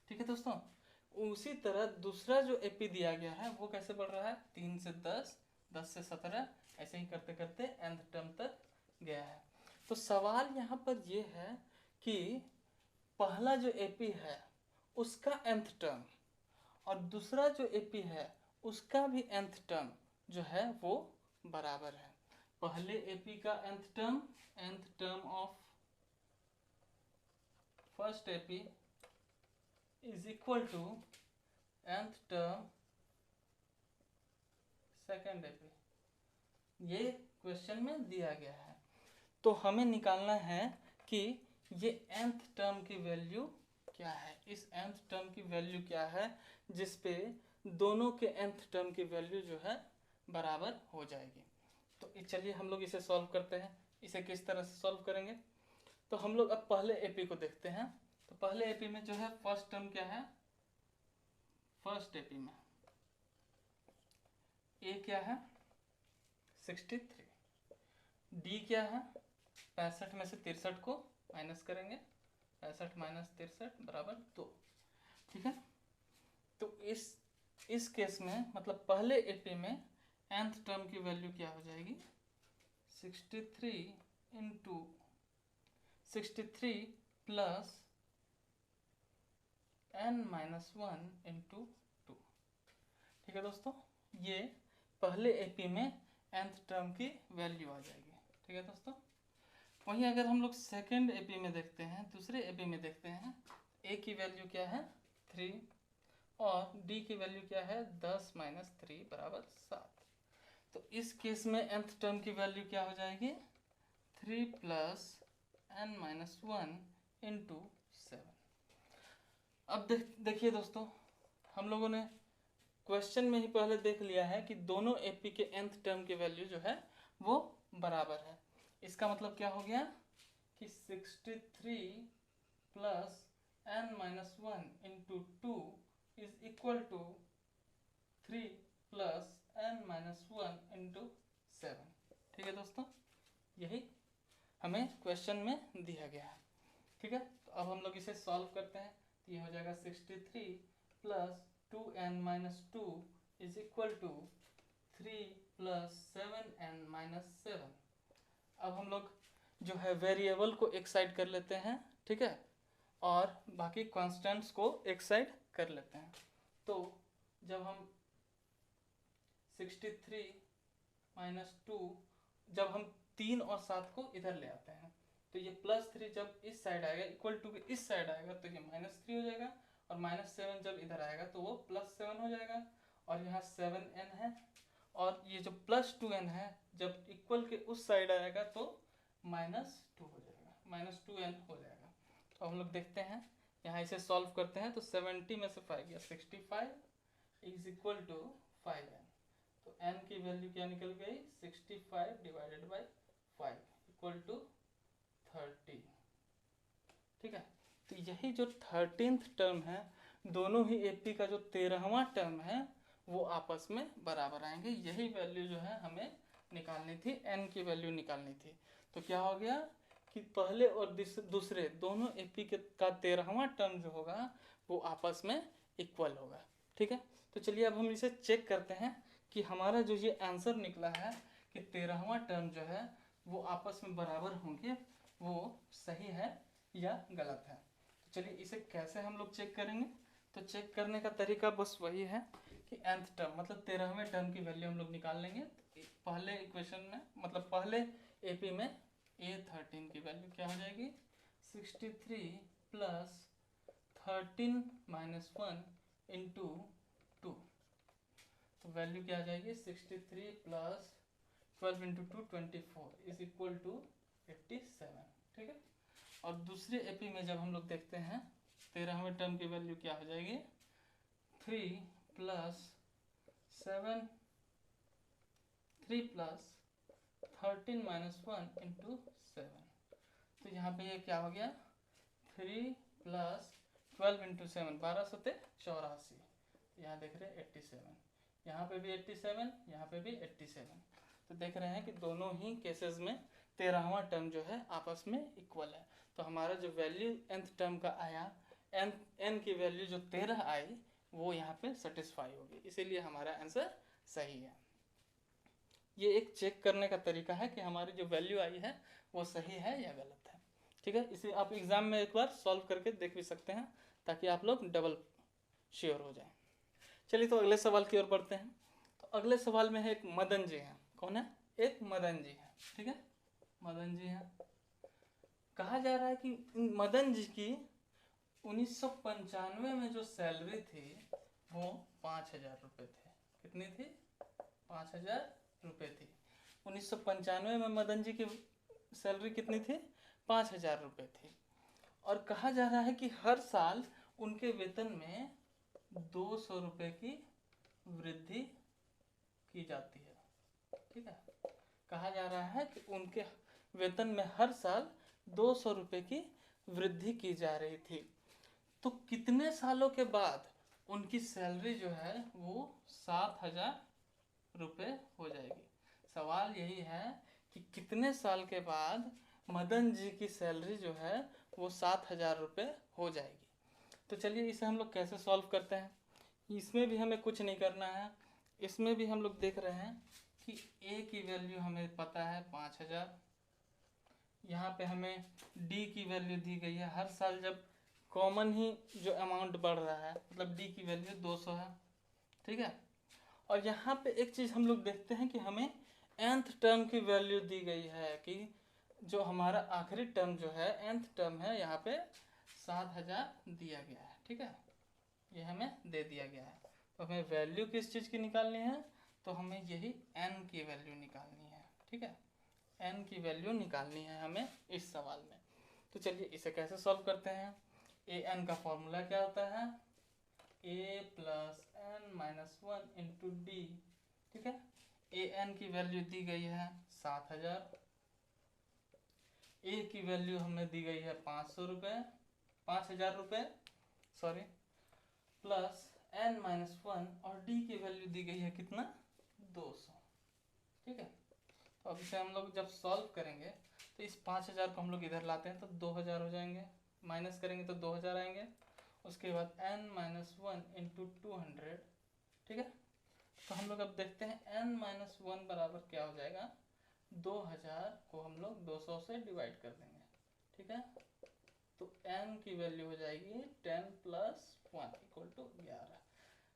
ठीक है दोस्तों, उसी तरह दूसरा जो एपी दिया गया है वो कैसे बढ़ रहा है 3 से 10, 10 से 17, ऐसे ही करते करते nth टर्म तक गया है। तो सवाल यहाँ पर ये है कि पहला जो एपी है उसका nth टर्म और दूसरा जो एपी है उसका भी nth टर्म जो है वो बराबर है। पहले एपी का nth term of first AP is equal to nth term second AP, ये क्वेश्चन में दिया गया है। तो हमें निकालना है कि ये nth टर्म की वैल्यू क्या है, इस nth टर्म की वैल्यू क्या है जिस पे दोनों के nth टर्म की वैल्यू जो है बराबर हो जाएगी। तो चलिए हम लोग इसे सॉल्व करते हैं। इसे किस तरह से सॉल्व करेंगे, तो हम लोग अब पहले एपी को देखते हैं। तो पहले एपी में जो है फर्स्ट टर्म क्या है, फर्स्ट एपी में ए क्या है 63, डी क्या है 65 में से 63 को माइनस करेंगे, 65 माइनस 63 बराबर 2। ठीक है, तो इस केस में मतलब पहले एपी में nth टर्म की वैल्यू क्या हो जाएगी 63 into 63 plus n minus 1 into 2। ठीक है दोस्तों, ये पहले एपी में nth टर्म की वैल्यू आ जाएगी। ठीक है दोस्तों, वहीं अगर हम लोग सेकेंड एपी में देखते हैं, दूसरे एपी में देखते हैं, ए की वैल्यू क्या है 3 और डी की वैल्यू क्या है 10 माइनस 3 बराबर 7। तो इस केस में nth टर्म की वैल्यू क्या हो जाएगी 3 प्लस n माइनस 1 इंटू 7। अब देखिए दोस्तों, हम लोगों ने क्वेश्चन में ही पहले देख लिया है कि दोनों एपी के nth टर्म की वैल्यू जो है वो बराबर है। इसका मतलब क्या हो गया कि 63 plus n minus 1 into 2 is equal to 3 plus n minus 1 into 7। ठीक है दोस्तों, यही हमें क्वेश्चन में दिया गया है। ठीक है, तो अब हम लोग इसे सॉल्व करते हैं। तो ये हो जाएगा 63 plus 2n minus 2 is equal to 3 plus 7n minus 7। अब हम लोग जो है वेरिएबल को एक साइड कर लेते हैं। ठीक है, और बाकी कांस्टेंट्स को एक साइड कर लेते हैं। तो जब हम 63 माइनस 2, जब हम 3 और 7 को इधर ले आते हैं तो ये +3 जब इस साइड आएगा इक्वल टू इस साइड आएगा तो ये -3 हो जाएगा, और -7 जब इधर आएगा तो वो +7 हो जाएगा, और यहाँ 7n है, और ये जो +2n है जब इक्वल के उस साइड आएगा तो -2 हो जाएगा, -2n हो जाएगा। तो हम लोग देखते हैं, यहाँ इसे सॉल्व करते हैं तो 70 में से 5 गया 65 इज इक्वल टू 5n। तो n की वैल्यू क्या निकल गई, 65 डिवाइडेड बाई 5 इक्वल टू 30। ठीक है, तो यही जो 13th टर्म है, दोनों ही एपी का जो 13वां टर्म है वो आपस में बराबर आएंगे। यही वैल्यू जो है हमें निकालनी थी, n की वैल्यू निकालनी थी। तो क्या हो गया कि पहले और दूसरे दोनों एपी के का 13वां टर्म जो होगा वो आपस में इक्वल होगा। ठीक है, तो चलिए अब हम इसे चेक करते हैं कि हमारा जो ये आंसर निकला है कि 13वां टर्म जो है वो आपस में बराबर होंगे, वो सही है या गलत है। तो चलिए इसे कैसे हम लोग चेक करेंगे। तो चेक करने का तरीका बस वही है कि nth टर्म मतलब 13वें टर्म की वैल्यू हम लोग निकाल लेंगे। तो पहले इक्वेशन में मतलब पहले एपी में A13 की वैल्यू क्या हो जाएगी, 63 प्लस 13 माइनस 1 इंटू 2। तो वैल्यू क्या आ जाएगी, 63 plus 12 into 2 24 is equal to 87। ठीक है, और दूसरे एपी में जब हम लोग देखते हैं 13वें टर्म की वैल्यू क्या हो जाएगी, 3 प्लस 13 माइनस 1 इंटू 7। तो यहाँ पे ये क्या हो गया, 3 प्लस 12 इंटू 7 12 सत्ते 84, यहाँ देख रहे हैं 87, यहाँ पे भी 87, यहाँ पे भी 87। तो देख रहे हैं कि दोनों ही केसेस में 13वां टर्म जो है आपस में इक्वल है। तो हमारा जो वैल्यू nth टर्म का आया, n की वैल्यू जो 13 आई वो यहाँ पे सेटिस्फाई होगी, इसीलिए हमारा आंसर सही है। ये एक चेक करने का तरीका है कि हमारी जो वैल्यू आई है वो सही है या गलत है। ठीक है, इसे आप एग्जाम में एक बार सॉल्व करके देख भी सकते हैं ताकि आप लोग डबल श्योर हो जाएं। चलिए तो अगले सवाल की ओर बढ़ते हैं। तो अगले सवाल में है एक मदन जी हैं। कौन है, एक मदन जी हैं। ठीक है, मदन जी हैं। कहा जा रहा है कि मदन जी की 1995 में जो सैलरी थी वो 5,000 रुपये थे। कितनी थी, 5,000 रुपये थी। 1995 में मदन जी की सैलरी कितनी थी, 5,000 रुपये थी। और कहा जा रहा है कि हर साल उनके वेतन में 200 रुपये की वृद्धि की जाती है। ठीक है, कहा जा रहा है कि उनके वेतन में हर साल 200 रुपये की वृद्धि की जा रही थी। तो कितने सालों के बाद उनकी सैलरी जो है वो 7,000 रुपये हो जाएगी। सवाल यही है कि कितने साल के बाद मदन जी की सैलरी जो है वो 7,000 रुपये हो जाएगी। तो चलिए इसे हम लोग कैसे सॉल्व करते हैं। इसमें भी हमें कुछ नहीं करना है, इसमें भी हम लोग देख रहे हैं कि ए की वैल्यू हमें पता है 5,000। यहाँ पे हमें डी की वैल्यू दी गई है, हर साल जब कॉमन ही जो अमाउंट बढ़ रहा है मतलब डी की वैल्यू 200 है। ठीक है, और यहाँ पे एक चीज़ हम लोग देखते हैं कि हमें nth टर्म की वैल्यू दी गई है कि जो हमारा आखिरी टर्म जो है nth टर्म है, यहाँ पे 7,000 दिया गया है। ठीक है, ये हमें दे दिया गया है। तो हमें वैल्यू किस चीज़ की निकालनी है, तो हमें यही n की वैल्यू निकालनी है। ठीक है, n की वैल्यू निकालनी है हमें इस सवाल में। तो चलिए इसे कैसे सॉल्व करते हैं। an का फॉर्मूला क्या होता है, a plus n minus 1 into d. ठीक है, an की वैल्यू दी गई है 7,000, a की वैल्यू हमें दी गई है 500 रुपये, 5,000 रुपये सॉरी, प्लस n माइनस 1 और d की वैल्यू दी गई है कितना, 200। ठीक है, तो अब इसे हम लोग जब सॉल्व करेंगे तो इस 5,000 को हम लोग इधर लाते हैं तो 2,000 हो जाएंगे, माइनस करेंगे तो 2,000 आएंगे। उसके बाद n माइनस 1 इंटू 200। ठीक है, तो हम लोग अब देखते हैं n माइनस 1 बराबर क्या हो जाएगा, 2,000 को हम लोग 200 से डिवाइड कर देंगे। ठीक है, तो n की वैल्यू हो जाएगी 10 प्लस 1 इक्वल टू 11।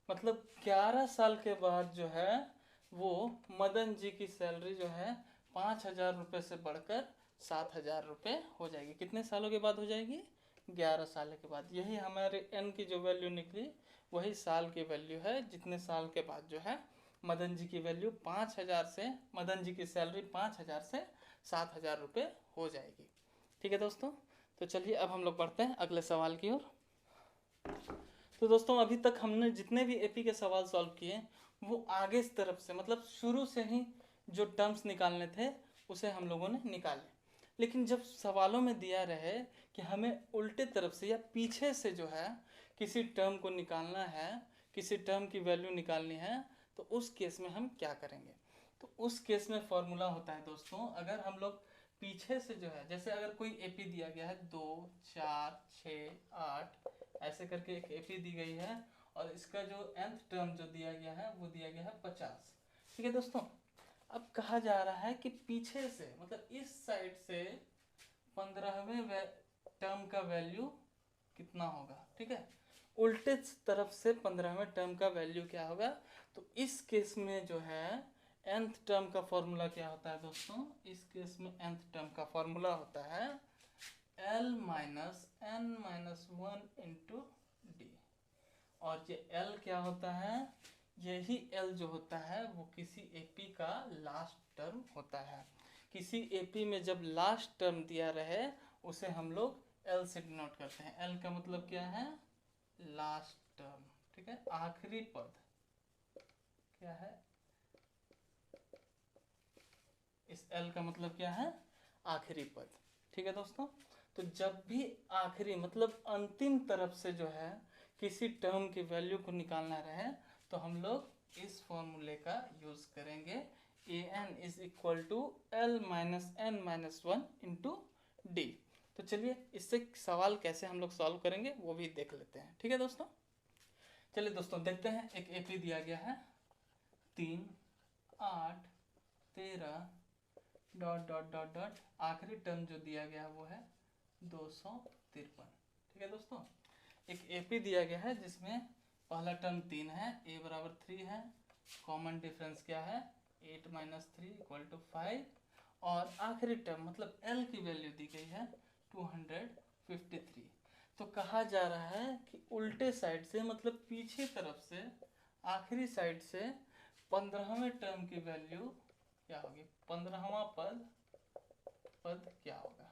मतलब 11 साल के बाद जो है वो मदन जी की सैलरी जो है 5,000 रुपये से बढ़कर 7,000 रुपये हो जाएगी। कितने सालों के बाद हो जाएगी, 11 साल के बाद। यही हमारे n की जो वैल्यू निकली वही साल की वैल्यू है, जितने साल के बाद जो है मदन जी की वैल्यू 5,000 से, मदन जी की सैलरी 5,000 से 7,000 रुपये हो जाएगी। ठीक है दोस्तों, तो चलिए अब हम लोग बढ़ते हैं अगले सवाल की ओर। तो दोस्तों अभी तक हमने जितने भी एपी के सवाल सॉल्व किए वो आगे इस तरफ से, मतलब शुरू से ही जो टर्म्स निकालने थे उसे हम लोगों ने निकाले। लेकिन जब सवालों में दिया रहे कि हमें उल्टे तरफ से या पीछे से जो है किसी टर्म को निकालना है, किसी टर्म की वैल्यू निकालनी है, तो उस केस में हम क्या करेंगे? तो उस केस में फॉर्मूला होता है दोस्तों, अगर हम लोग पीछे से जो है, जैसे अगर कोई एपी दिया गया है 2, 4, 6, 8 ऐसे करके एक एपी दी गई है और इसका जो nth टर्म जो दिया गया है वो दिया गया है 50। ठीक है दोस्तों, अब कहा जा रहा है कि पीछे से मतलब इस साइड से 15वें टर्म का वैल्यू कितना होगा। ठीक है, उल्टे तरफ से 15वें टर्म का वैल्यू क्या होगा। तो इस केस में जो है nth टर्म का फॉर्मूला क्या होता है दोस्तों? इस केस में nth टर्म का फॉर्मूला होता है L minus n minus 1 into D. और ये L क्या होता है? यही L जो होता है वो किसी एपी का लास्ट टर्म होता है। किसी एपी में जब लास्ट टर्म दिया रहे उसे हम लोग L से डिनोट करते हैं। L का मतलब क्या है? Last term. ठीक है, आखिरी पद क्या है? इस L का मतलब क्या है? आखिरी पद। ठीक है दोस्तों, तो जब भी आखिरी मतलब अंतिम तरफ से जो है किसी टर्म की वैल्यू को निकालना रहे तो हम लोग इस फॉर्मूले का यूज करेंगे। an is equal to l minus n minus 1 into d. तो चलिए इससे सवाल कैसे हम लोग सॉल्व करेंगे वो भी देख लेते हैं। ठीक है दोस्तों, चलिए दोस्तों देखते हैं। एक एपी दिया गया है 3, 8, 13 डॉट डॉट डॉट डॉट, आखिरी टर्म जो दिया गया है वो है 253। ठीक है दोस्तों, एक एपी दिया गया है जिसमें पहला टर्म 3 है, a बराबर 3 है, कॉमन डिफरेंस क्या है 8 माइनस 3 इक्वल टू 5, और आखिरी टर्म मतलब l की वैल्यू दी गई है 253। तो कहा जा रहा है कि उल्टे साइड से मतलब पीछे तरफ से आखिरी साइड से 15वें टर्म की वैल्यू क्या होगी, 15वां पद क्या होगा।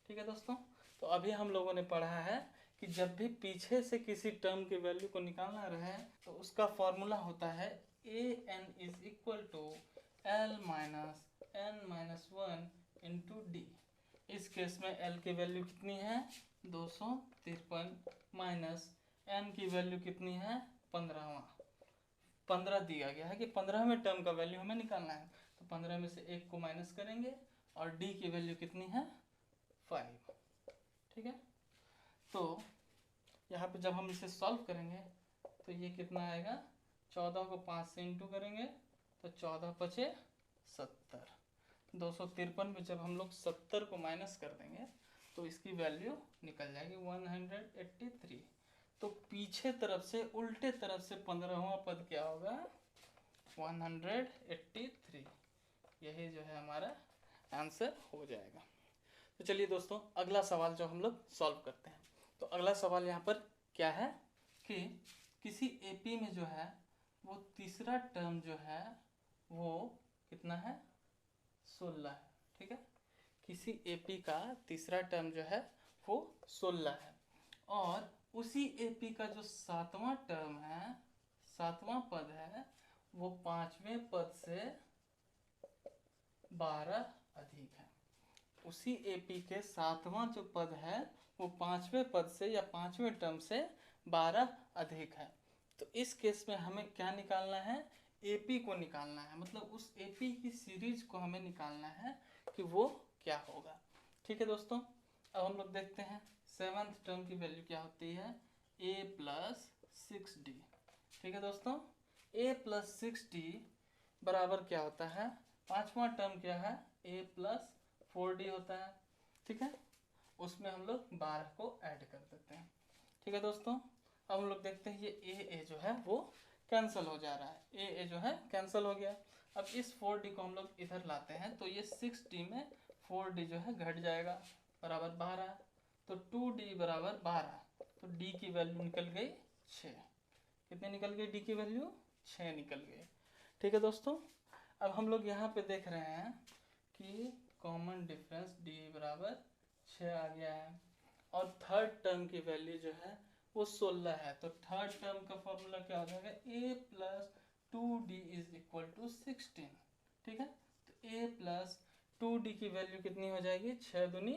ठीक है दोस्तों, तो अभी हम लोगों ने पढ़ा है कि जब भी पीछे से किसी टर्म की वैल्यू को निकालना रहे तो उसका फॉर्मूला होता है an is equal to l minus n minus 1 into d. इस केस में l की वैल्यू कितनी है 253 माइनस n की वैल्यू कितनी है 15 दिया गया है कि 15वें टर्म का वैल्यू हमें निकालना है। तो 15 में से 1 को माइनस करेंगे और d की वैल्यू कितनी है 5। ठीक है, तो यहाँ पे जब हम इसे सॉल्व करेंगे तो ये कितना आएगा, 14 को 5 से इंटू करेंगे तो 14 पचे 70। 253 में जब हम लोग 70 को माइनस कर देंगे तो इसकी वैल्यू निकल जाएगी 183। तो पीछे तरफ से उल्टे तरफ से 15वां पद क्या होगा 183। यही जो है हमारा आंसर हो जाएगा। तो चलिए दोस्तों अगला सवाल जो हम लोग सॉल्व करते हैं। तो अगला सवाल यहाँ पर क्या है कि किसी एपी में जो है वो तीसरा टर्म जो है वो कितना है 16 है। ठीक है, किसी एपी का तीसरा टर्म जो है वो 16 है और उसी एपी का जो 7वां टर्म है, 7वां पद है वो 5वें पद से 12 अधिक है। उसी एपी के 7वां जो पद है वो 5वें पद से या 5वें टर्म से 12 अधिक है। तो इस केस में हमें क्या निकालना है, एपी को निकालना है, मतलब उस एपी की सीरीज को हमें निकालना है कि वो क्या होगा। ठीक है दोस्तों, अब हम लोग देखते हैं 7th टर्म की वैल्यू क्या होती है a प्लस 6d। ठीक है दोस्तों, a प्लस 6d बराबर क्या होता है, 5वां टर्म क्या है a प्लस 4d होता है। ठीक है, उसमें हम लोग 12 को ऐड कर देते हैं। ठीक है दोस्तों, अब हम लोग देखते हैं ये a जो है वो कैंसिल हो जा रहा है, a जो है कैंसिल हो गया। अब इस 4d को हम लोग इधर लाते हैं तो ये 6d में 4d जो है घट जाएगा बराबर 12। तो 2d बराबर 12, तो d की वैल्यू निकल गई 6। कितने निकल गई d की वैल्यू? 6 निकल गई। ठीक है दोस्तों, अब हम लोग यहाँ पे देख रहे हैं कि कॉमन डिफरेंस d बराबर 6 आ गया है और थर्ड टर्म की वैल्यू जो है वो 16 है। तो थर्ड टर्म का फॉर्मूला क्या हो जाएगा? a plus 2d is equal to 16। ठीक है, तो a प्लस 2d की वैल्यू कितनी हो जाएगी? 6 दूनी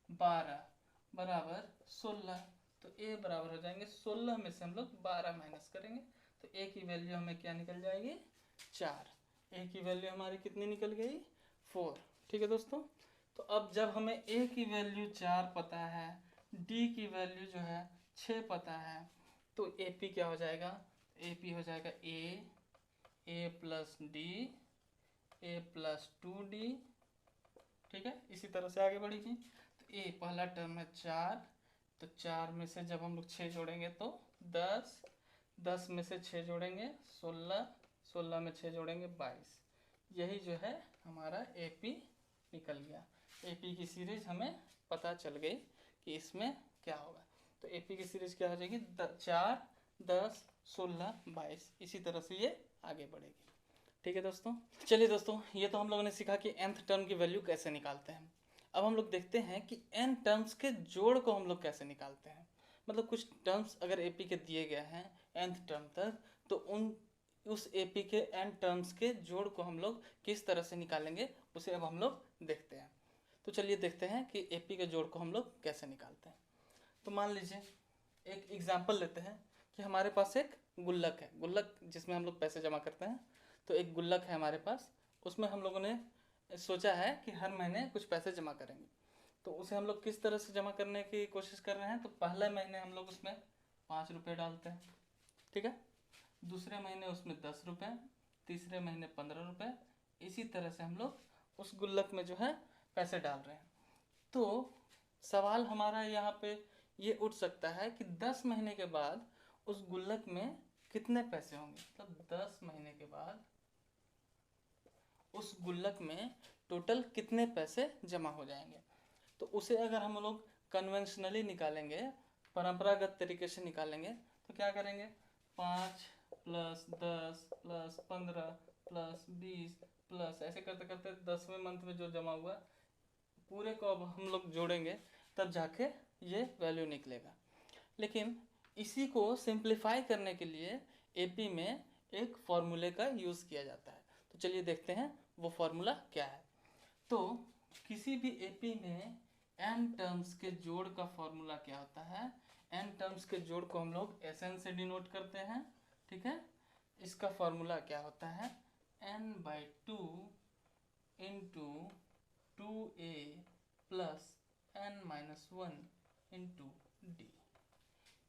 12 बराबर 16। तो a बराबर हो जाएंगे 16 में से हम लोग 12 माइनस करेंगे तो a की वैल्यू हमें क्या निकल जाएगी? 4। a की वैल्यू हमारी कितनी निकल गई? 4। ठीक है दोस्तों, तो अब जब हमें a की वैल्यू 4 पता है, d की वैल्यू जो है 6 पता है, तो AP क्या हो जाएगा? AP हो जाएगा a plus D, a plus 2d। ठीक है, इसी तरह से आगे बढ़ेगी। तो a पहला टर्म है 4, तो 4 में से जब हम लोग 6 जोड़ेंगे तो 10, 10 में से 6 जोड़ेंगे 16, 16 में 6 जोड़ेंगे 22। यही जो है हमारा AP निकल गया। AP की सीरीज हमें पता चल गई कि इसमें क्या होगा। तो AP की सीरीज क्या हो जाएगी? 4, 10, 16, 22। इसी तरह से ये आगे बढ़ेगी। ठीक है दोस्तों, चलिए दोस्तों, ये तो हम लोगों ने सीखा कि nth टर्म की वैल्यू कैसे निकालते हैं। अब हम लोग देखते हैं कि n टर्म्स के जोड़ को हम लोग कैसे निकालते हैं। मतलब कुछ टर्म्स अगर AP के दिए गए हैं nth टर्म तक, तो उस AP के n टर्म्स के जोड़ को हम लोग किस तरह से निकालेंगे, उसे अब हम लोग देखते हैं। तो चलिए देखते हैं कि AP के जोड़ को हम लोग कैसे निकालते हैं। तो मान लीजिए एक एग्जाम्पल लेते हैं कि हमारे पास एक गुल्लक है, गुल्लक जिसमें हम लोग पैसे जमा करते हैं। तो एक गुल्लक है हमारे पास, उसमें हम लोगों ने सोचा है कि हर महीने कुछ पैसे जमा करेंगे। तो उसे हम लोग किस तरह से जमा करने की कोशिश कर रहे हैं? तो पहले महीने हम लोग उसमें 5 रुपये डालते हैं। ठीक है, दूसरे महीने उसमें 10 रुपये, तीसरे महीने 15 रुपये। इसी तरह से हम लोग उस गुल्लक में जो है पैसे डाल रहे हैं। तो सवाल हमारा यहाँ पे ये उठ सकता है कि 10 महीने के बाद उस गुल्लक में कितने पैसे होंगे। मतलब 10 महीने के बाद उस गुल्लक में टोटल कितने पैसे जमा हो जाएंगे। तो उसे अगर हम लोग कन्वेंशनली निकालेंगे, परंपरागत तरीके से निकालेंगे, तो क्या करेंगे? 5 प्लस 10 प्लस 15 प्लस 20 प्लस ऐसे करते करते 10वें मंथ में जो जमा हुआ पूरे को अब हम लोग जोड़ेंगे, तब जाके ये वैल्यू निकलेगा। लेकिन इसी को सिंप्लीफाई करने के लिए AP में एक फॉर्मूले का यूज़ किया जाता है। तो चलिए देखते हैं वो फॉर्मूला क्या है। तो किसी भी AP में n टर्म्स के जोड़ का फॉर्मूला क्या होता है? n टर्म्स के जोड़ को हम लोग SN से डिनोट करते हैं। ठीक है, इसका फॉर्मूला क्या होता है? n/2 into 2a plus n-1 into D.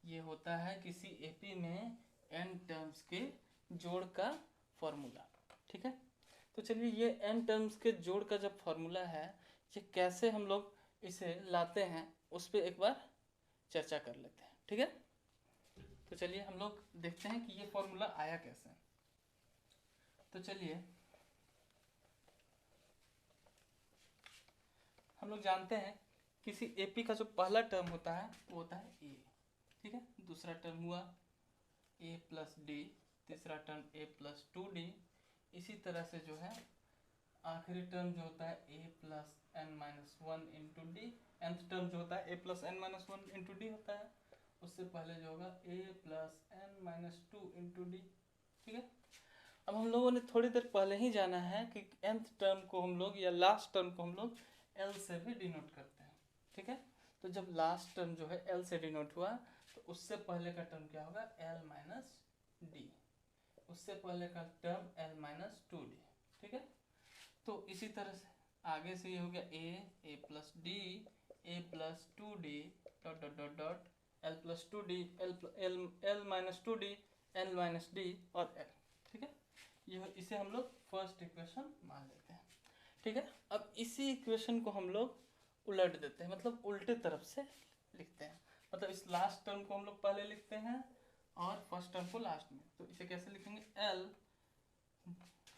ये होता है किसी AP में n टर्म्स के जोड़ का फॉर्मूला। ठीक है, तो चलिए ये n टर्म्स के जोड़ का जब फॉर्मूला है, ये कैसे हम लोग इसे लाते हैं उस पर एक बार चर्चा कर लेते हैं। ठीक है, तो चलिए हम लोग देखते हैं कि ये फॉर्मूला आया कैसे। तो चलिए हम लोग जानते हैं किसी AP का जो पहला टर्म होता है वो होता है a। ठीक है, दूसरा टर्म हुआ a प्लस डी, तीसरा टर्म a प्लस 2d। इसी तरह से जो है आखिरी टर्म जो होता है a plus n-1 into D. nth term जो होता है a plus n-1 into d होता है। उससे पहले जो होगा a plus n-2 into d. ठीक है, अब हम लोगों ने थोड़ी देर पहले ही जाना है कि nth टर्म को हम लोग या लास्ट टर्म को हम लोग l से भी डिनोट करते हैं। ठीक है, तो जब लास्ट टर्म जो है l से डिनोट हुआ तो उससे पहले का टर्म क्या होगा? l minus D. उससे पहले का टर्म l माइनस 2d। ठीक है, तो इसी तरह से आगे से ये हो गया a plus D, a plus 2d dot dot dot dot l plus 2d, l minus 2d, l minus D और l। ठीक है, ये इसे हम लोग फर्स्ट इक्वेशन मान लेते हैं। ठीक है, अब इसी इक्वेशन को हम लोग उलट देते हैं, मतलब उल्टे तरफ से लिखते हैं। मतलब इस लास्ट टर्म को हम लोग पहले लिखते हैं और फर्स्ट टर्म को लास्ट में। तो इसे कैसे लिखेंगे? l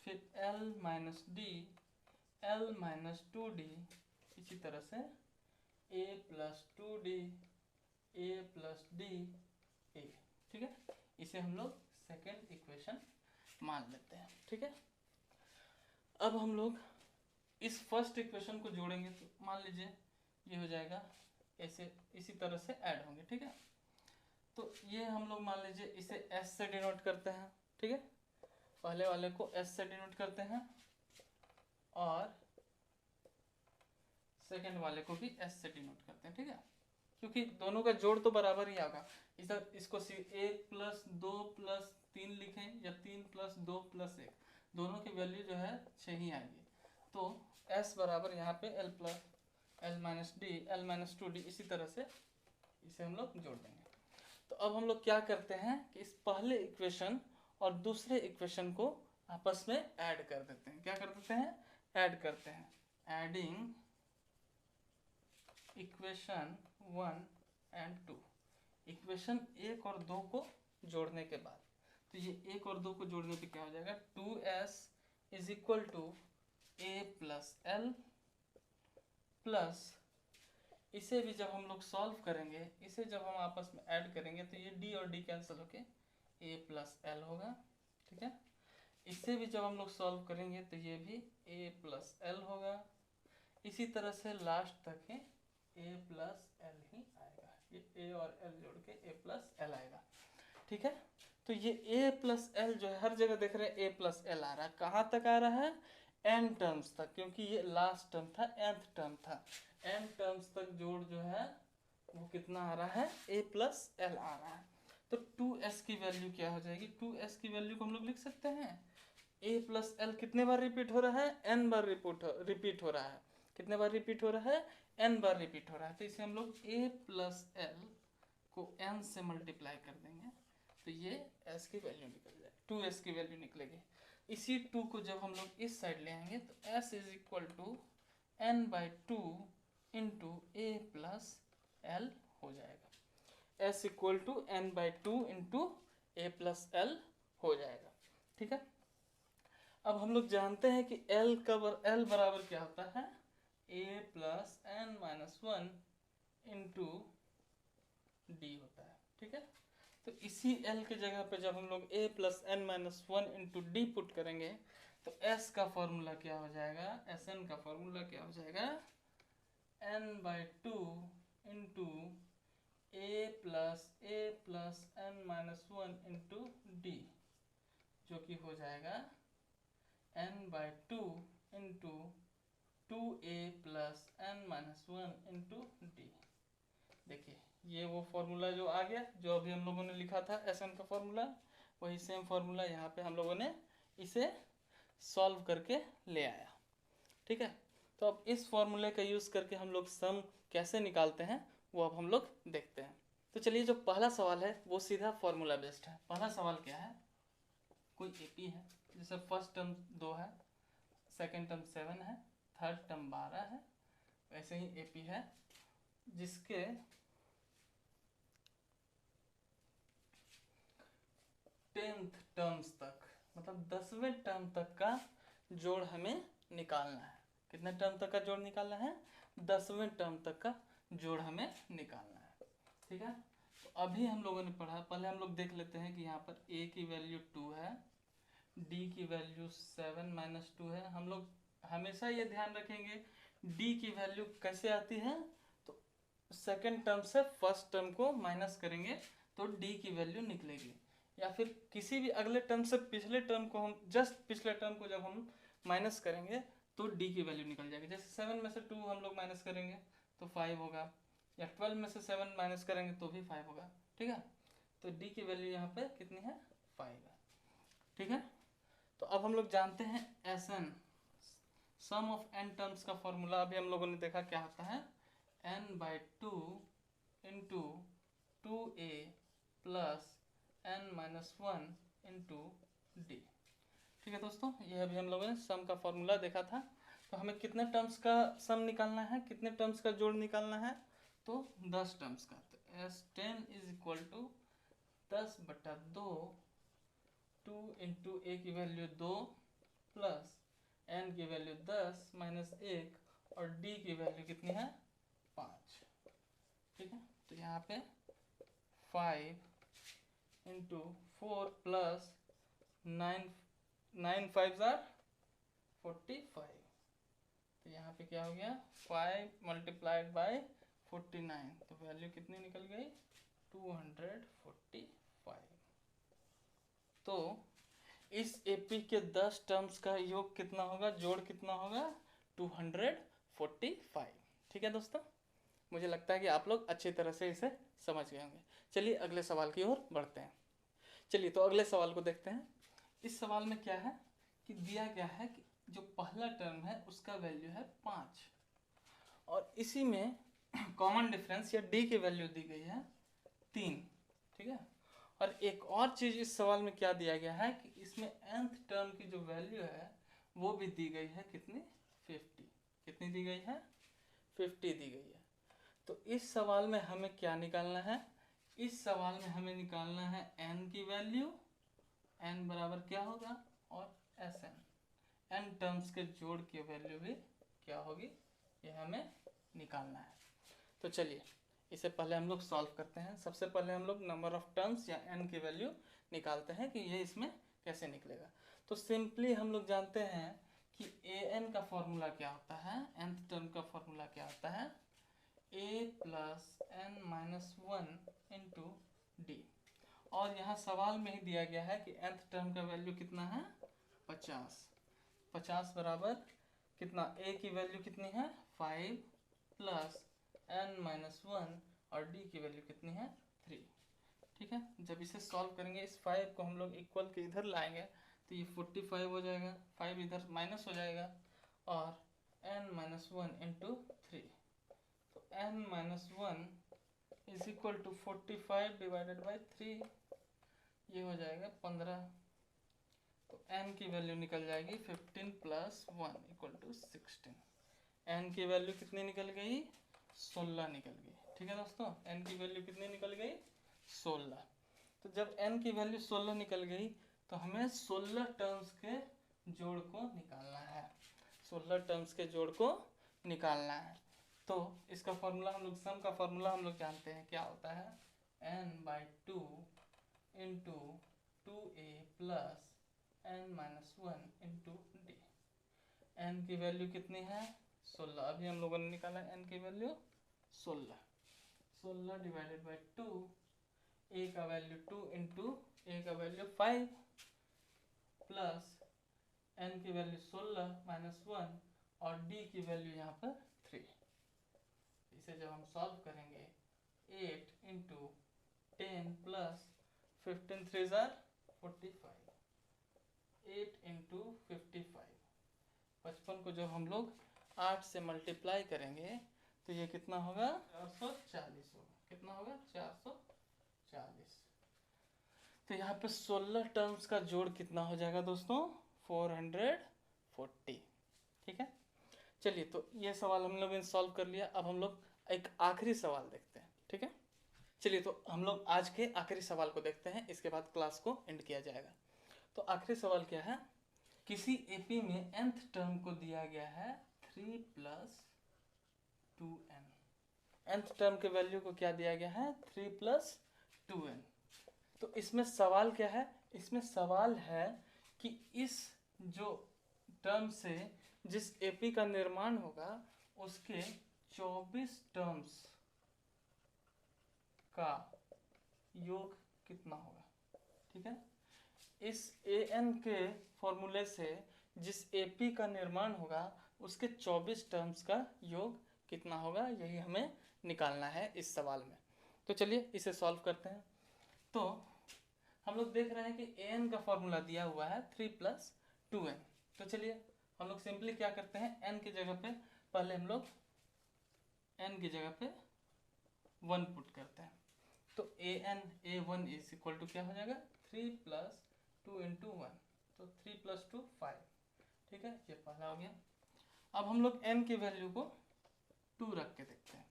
फिर l minus D, l minus 2d, इसी तरह से A plus 2d A plus D A. ठीक है, इसे हम लोग सेकेंड इक्वेशन मान लेते हैं। ठीक है, अब हम लोग इस फर्स्ट इक्वेशन को जोड़ेंगे तो मान लीजिए ये हो जाएगा ऐसे, इसी तरह से ऐड होंगे। ठीक है, तो ये हम लोग मान लीजिए इसे s से डिनोट करते हैं। ठीक है, पहले वाले को s से डिनोट करते हैं और सेकंड वाले को भी s से डिनोट करते हैं। ठीक है, क्योंकि दोनों का जोड़ तो बराबर ही होगा। इसको 1+2+3 लिखें या 3+2+1, दोनों की वैल्यू जो है 6 ही आएगी। तो s बराबर यहाँ पे l minus D l minus 2d, इसी तरह से इसे हम लोग जोड़ देंगे। तो अब हम लोग क्या करते हैं कि इस पहले इक्वेशन और दूसरे इक्वेशन को आपस में ऐड कर देते हैं। क्या कर देते हैं? ऐड करते हैं। एडिंग इक्वेशन 1 एंड 2, इक्वेशन 1 और 2 को जोड़ने के बाद, तो ये 1 और 2 को जोड़ने पे क्या हो जाएगा, 2s is equal to a plus l plus, इसे भी जब हम लोग सॉल्व करेंगे, इसे जब हम आपस में ऐड करेंगे तो ये d और d कैंसिल होके a प्लस एल होगा। ठीक है, इसे भी जब हम लोग सॉल्व करेंगे तो ये भी a प्लस एल होगा। इसी तरह से लास्ट तक है a प्लस एल ही आएगा, ये a और l जोड़ के a प्लस एल आएगा। ठीक है, तो ये a प्लस एल जो है हर जगह देख रहे हैं a प्लस एल आ रहा है। कहाँ तक आ रहा है? n टर्म्स तक, क्योंकि ये लास्ट टर्म था, nth टर्म था। n टर्म्स तक जोड़ जो है वो कितना आ रहा है? a प्लस एल आ रहा है। तो 2s की वैल्यू क्या हो जाएगी? 2s की वैल्यू को हम लोग लिख सकते हैं, a प्लस एल कितने बार रिपीट हो रहा है? n बार रिपीट हो रहा है। कितने बार रिपीट हो रहा है? n बार रिपीट हो रहा है। तो इसे हम लोग a प्लस एल को n से मल्टीप्लाई कर देंगे तो ये s की वैल्यू निकल जाए, 2s की वैल्यू निकलेगी। इसी 2 को जब हम लोग इस साइड ले आएंगे तो s is equal to n by 2 into a plus l हो जाएगा। s equal to n by 2 into a plus l हो जाएगा। ठीक है, अब हम लोग जानते हैं कि l बराबर क्या होता है? a plus n minus 1 into d होता है। ठीक है, तो इसी l के जगह पे जब हम लोग a plus n minus 1 into d put करेंगे तो s का फॉर्मूला क्या हो जाएगा? Sn का फॉर्मूला क्या हो जाएगा? n by 2 into a plus n minus 1 into d, जो कि हो जाएगा n by 2 into 2a plus n minus 1 into d. देखिए ये वो फॉर्मूला जो आ गया, जो अभी हम लोगों ने लिखा था Sn का फॉर्मूला, वही सेम फॉर्मूला यहाँ पे हम लोगों ने इसे सॉल्व करके ले आया। ठीक है, तो अब इस फॉर्मूले का यूज़ करके हम लोग सम कैसे निकालते हैं वो अब हम लोग देखते हैं। तो चलिए, जो पहला सवाल है वो सीधा फॉर्मूला बेस्ड है। पहला सवाल क्या है? कोई एपी है, जैसे फर्स्ट टर्म 2 है, सेकेंड टर्म 7 है, थर्ड टर्म 12 है, वैसे ही एपी है जिसके 10th टर्म्स तक, मतलब 10वें टर्म तक का जोड़ हमें निकालना है। कितने टर्म तक का जोड़ निकालना है? 10वें टर्म तक का जोड़ हमें निकालना है। ठीक है, तो अभी हम लोगों ने पढ़ा, पहले हम लोग देख लेते हैं कि यहाँ पर a की वैल्यू 2 है, d की वैल्यू 7 माइनस 2 है। हम लोग हमेशा ये ध्यान रखेंगे d की वैल्यू कैसे आती है, तो सेकेंड टर्म से फर्स्ट टर्म को माइनस करेंगे तो d की वैल्यू निकलेगी, या फिर किसी भी अगले टर्म से पिछले टर्म को हम जस्ट पिछले टर्म को जब हम माइनस करेंगे तो d की वैल्यू निकल जाएगी। जैसे 7 में से 2 हम लोग माइनस करेंगे तो 5 होगा, या 12 में से 7 माइनस करेंगे तो भी 5 होगा। ठीक है, तो d की वैल्यू यहाँ पे कितनी है? 5 है। ठीक है, तो अब हम लोग जानते हैं Sn, sum of n terms का फॉर्मूला अभी हम लोगों ने देखा क्या होता है, n by 2 into 2a plus n minus 1 into d. ठीक है दोस्तों, ये अभी हम लोगों ने सम का फॉर्मूला देखा था। तो हमें कितने टर्म्स का सम निकालना है, कितने टर्म्स का जोड़ निकालना है? तो 10 टर्म्स का। तो S10 is equal to 10/2, 2 into A की वैल्यू 2 प्लस एन की वैल्यू 10 माइनस 1 और डी की वैल्यू कितनी है? 5, ठीक है। तो यहाँ पे 5 इंटू 4 प्लस 9, 9 5 जार 45। तो यहाँ पे क्या हो गया 5 मल्टीप्लाइड बाय 49, तो वैल्यू कितनी निकल गई 245। तो इस एपी के 10 टर्म्स का योग कितना होगा, जोड़ कितना होगा 245। ठीक है दोस्तों, मुझे लगता है कि आप लोग अच्छी तरह से इसे समझ गए होंगे। चलिए अगले सवाल की ओर बढ़ते हैं। चलिए तो अगले सवाल को देखते हैं। इस सवाल में क्या है कि दिया गया है कि जो पहला टर्म है उसका वैल्यू है 5 और इसी में कॉमन डिफरेंस या डी की वैल्यू दी गई है 3, ठीक है। और एक और चीज इस सवाल में क्या दिया गया है कि इसमें nth टर्म की जो वैल्यू है वो भी दी गई है कितनी 50। कितनी दी गई है 50 दी गई है। तो इस सवाल में हमें क्या निकालना है, इस सवाल में हमें निकालना है n की वैल्यू, n बराबर क्या होगा और Sn, n टर्म्स के जोड़ की वैल्यू भी क्या होगी ये हमें निकालना है। तो चलिए इसे पहले हम लोग सॉल्व करते हैं। सबसे पहले हम लोग नंबर ऑफ टर्म्स या n की वैल्यू निकालते हैं कि ये इसमें कैसे निकलेगा। तो सिंपली हम लोग जानते हैं कि an का फॉर्मूला क्या होता है, nth टर्म का फॉर्मूला क्या होता है a plus n minus 1 into D. और यहाँ सवाल में ही दिया गया है कि nth टर्म का वैल्यू कितना है 50। 50 बराबर कितना, a की वैल्यू कितनी है 5 प्लस n माइनस 1 और d की वैल्यू कितनी है 3, ठीक है। जब इसे सॉल्व करेंगे इस 5 को हम लोग इक्वल के इधर लाएंगे तो ये 45 हो जाएगा, 5 इधर माइनस हो जाएगा और n माइनस 1 इंटू 3, तो n minus 1 is equal to 45 divided by 3, ये हो जाएगा 15। तो n की वैल्यू निकल जाएगी 15 प्लस 1 इक्वल टू 16। n की वैल्यू कितनी निकल गई 16 निकल गई, ठीक है दोस्तों। n की वैल्यू कितनी निकल गई 16। तो जब n की वैल्यू 16 निकल गई तो हमें 16 टर्म्स के जोड़ को निकालना है, 16 टर्म्स के जोड़ को निकालना है। तो इसका फॉर्मूला हम लोग, सम का फॉर्मूला हम लोग जानते हैं क्या होता है n/2 into 2a plus n minus 1 into D. n की वैल्यू कितनी है 16, अभी हम लोगों ने निकाला n की वैल्यू 16। 16 डिवाइडेड बाई 2, a का वैल्यू 2 इंटू a का वैल्यू 5 प्लस n की वैल्यू 16 माइनस 1 और d की वैल्यू यहाँ पर 3। इसे जब हम सॉल्व करेंगे 8 इंटू 10 प्लस 15 3 जार 45, 8 इंटू 55, 55 को जब हम लोग 8 से मल्टीप्लाई करेंगे तो ये कितना होगा 440 होगा। कितना होगा 440। तो यहाँ पे 16 टर्म्स का जोड़ कितना हो जाएगा दोस्तों 440, ठीक है। चलिए तो ये सवाल हम लोग ने सॉल्व कर लिया। अब हम लोग एक आखिरी सवाल देखते हैं, ठीक है। चलिए तो हम लोग आज के आखिरी सवाल को देखते हैं, इसके बाद क्लास को एंड किया जाएगा। तो आखिरी सवाल क्या है, किसी एपी में nth टर्म को दिया गया है 3 प्लस 2n। nth टर्म के वैल्यू को क्या दिया गया है 3 प्लस 2n। तो इसमें सवाल क्या है, इसमें सवाल है कि इस जो टर्म से जिस एपी का निर्माण होगा उसके 24 टर्म्स का योग कितना होगा, ठीक है। इस an के फॉर्मूले से जिस एपी का निर्माण होगा उसके 24 टर्म्स का योग कितना होगा, यही हमें निकालना है इस सवाल में। तो चलिए इसे सॉल्व करते हैं। तो हम लोग देख रहे हैं कि an का फॉर्मूला दिया हुआ है 3 प्लस 2n। तो चलिए हम लोग सिंपली क्या करते हैं, n की जगह पे पहले हम लोग n की जगह पे 1 पुट करते हैं। तो a1 इज इक्वल टू क्या हो जाएगा 3 प्लस 2 इंटू 1, तो 3 प्लस 2 5, ठीक है। ये पहला हो गया। अब हम लोग n की वैल्यू को 2 रख के देखते हैं।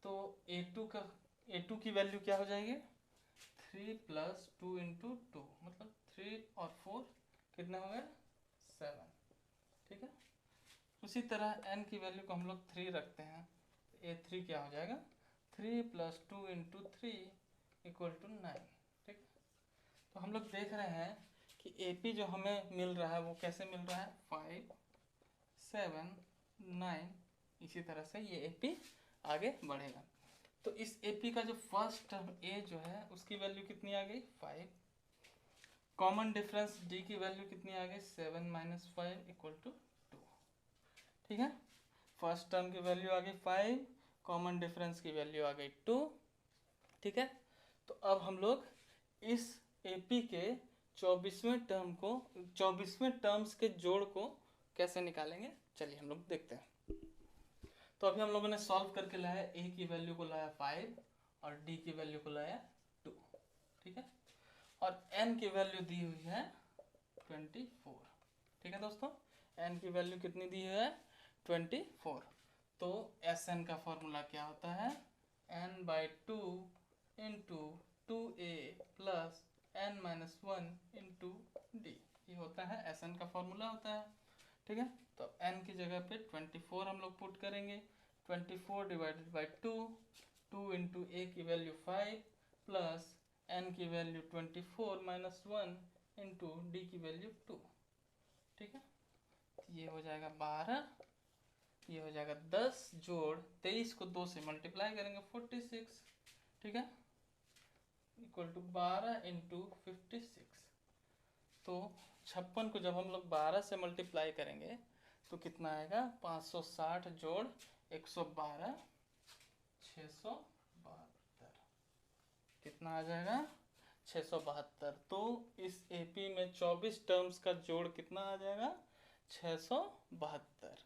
तो a2 की वैल्यू क्या हो जाएगी 3 प्लस 2 इंटू 2, मतलब 3 और 4 कितना हो गया 7, ठीक है। उसी तरह n की वैल्यू को हम लोग 3 रखते हैं, A3 क्या हो जाएगा 3 + 2 × 3 = 9। ठीक, तो हम लोग देख रहे हैं कि AP जो हमें मिल रहा है वो कैसे मिल रहा है 5 7 9, इसी तरह से ये AP आगे बढ़ेगा। तो इस AP का जो फर्स्ट टर्म A जो है उसकी वैल्यू कितनी आ गई 5, कॉमन डिफरेंस D की वैल्यू कितनी आ गई 7 - 5 = 2। ठीक है, फर्स्ट टर्म की वैल्यू आ गई 5, कॉमन डिफरेंस की वैल्यू आ गई 2। ठीक है, तो अब हम लोग इस AP के 24वें टर्म्स के जोड़ को कैसे निकालेंगे, चलिए हम लोग देखते हैं। तो अभी हम लोगों ने सॉल्व करके लाया, A की वैल्यू को लाया 5 और D की वैल्यू को लाया 2। ठीक है, और N की वैल्यू दी हुई है 24। ठीक है दोस्तों, N की वैल्यू कितनी दी है 24। तो Sn का फॉर्मूला क्या होता है n/2 × 2a + n - 1 × d, ये होता है Sn का फॉर्मूला होता है। ठीक है, तो n की जगह पे 24 हम लोग पुट करेंगे, 24 / 2, 2 × a की वैल्यू 5 प्लस n की वैल्यू 24 - 1 × d की वैल्यू 2। ठीक है, ये हो जाएगा 12, ये हो जाएगा 10 जोड़ 23 को 2 से मल्टीप्लाई करेंगे 46। ठीक है, = 12 × 56। तो 56 को जब हम लोग 12 से मल्टीप्लाई करेंगे तो कितना आएगा 560 जोड़ 112 672, कितना आ जाएगा 672। तो इस AP में 24 टर्म्स का जोड़ कितना आ जाएगा 672।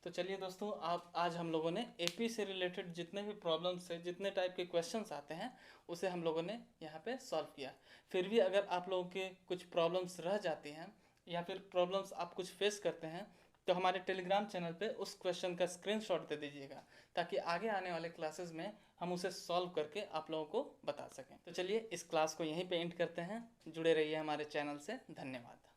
तो चलिए दोस्तों, आप आज हम लोगों ने AP से रिलेटेड जितने भी प्रॉब्लम्स है, जितने टाइप के क्वेश्चंस आते हैं उसे हम लोगों ने यहाँ पे सॉल्व किया। फिर भी अगर आप लोगों के कुछ प्रॉब्लम्स रह जाती हैं या फिर प्रॉब्लम्स आप कुछ फेस करते हैं तो हमारे टेलीग्राम चैनल पे उस क्वेश्चन का स्क्रीनशॉट दे दीजिएगा, ताकि आगे आने वाले क्लासेस में हम उसे सॉल्व करके आप लोगों को बता सकें। तो चलिए इस क्लास को यहीं पे एंड करते हैं। जुड़े रहिए हमारे चैनल से। धन्यवाद।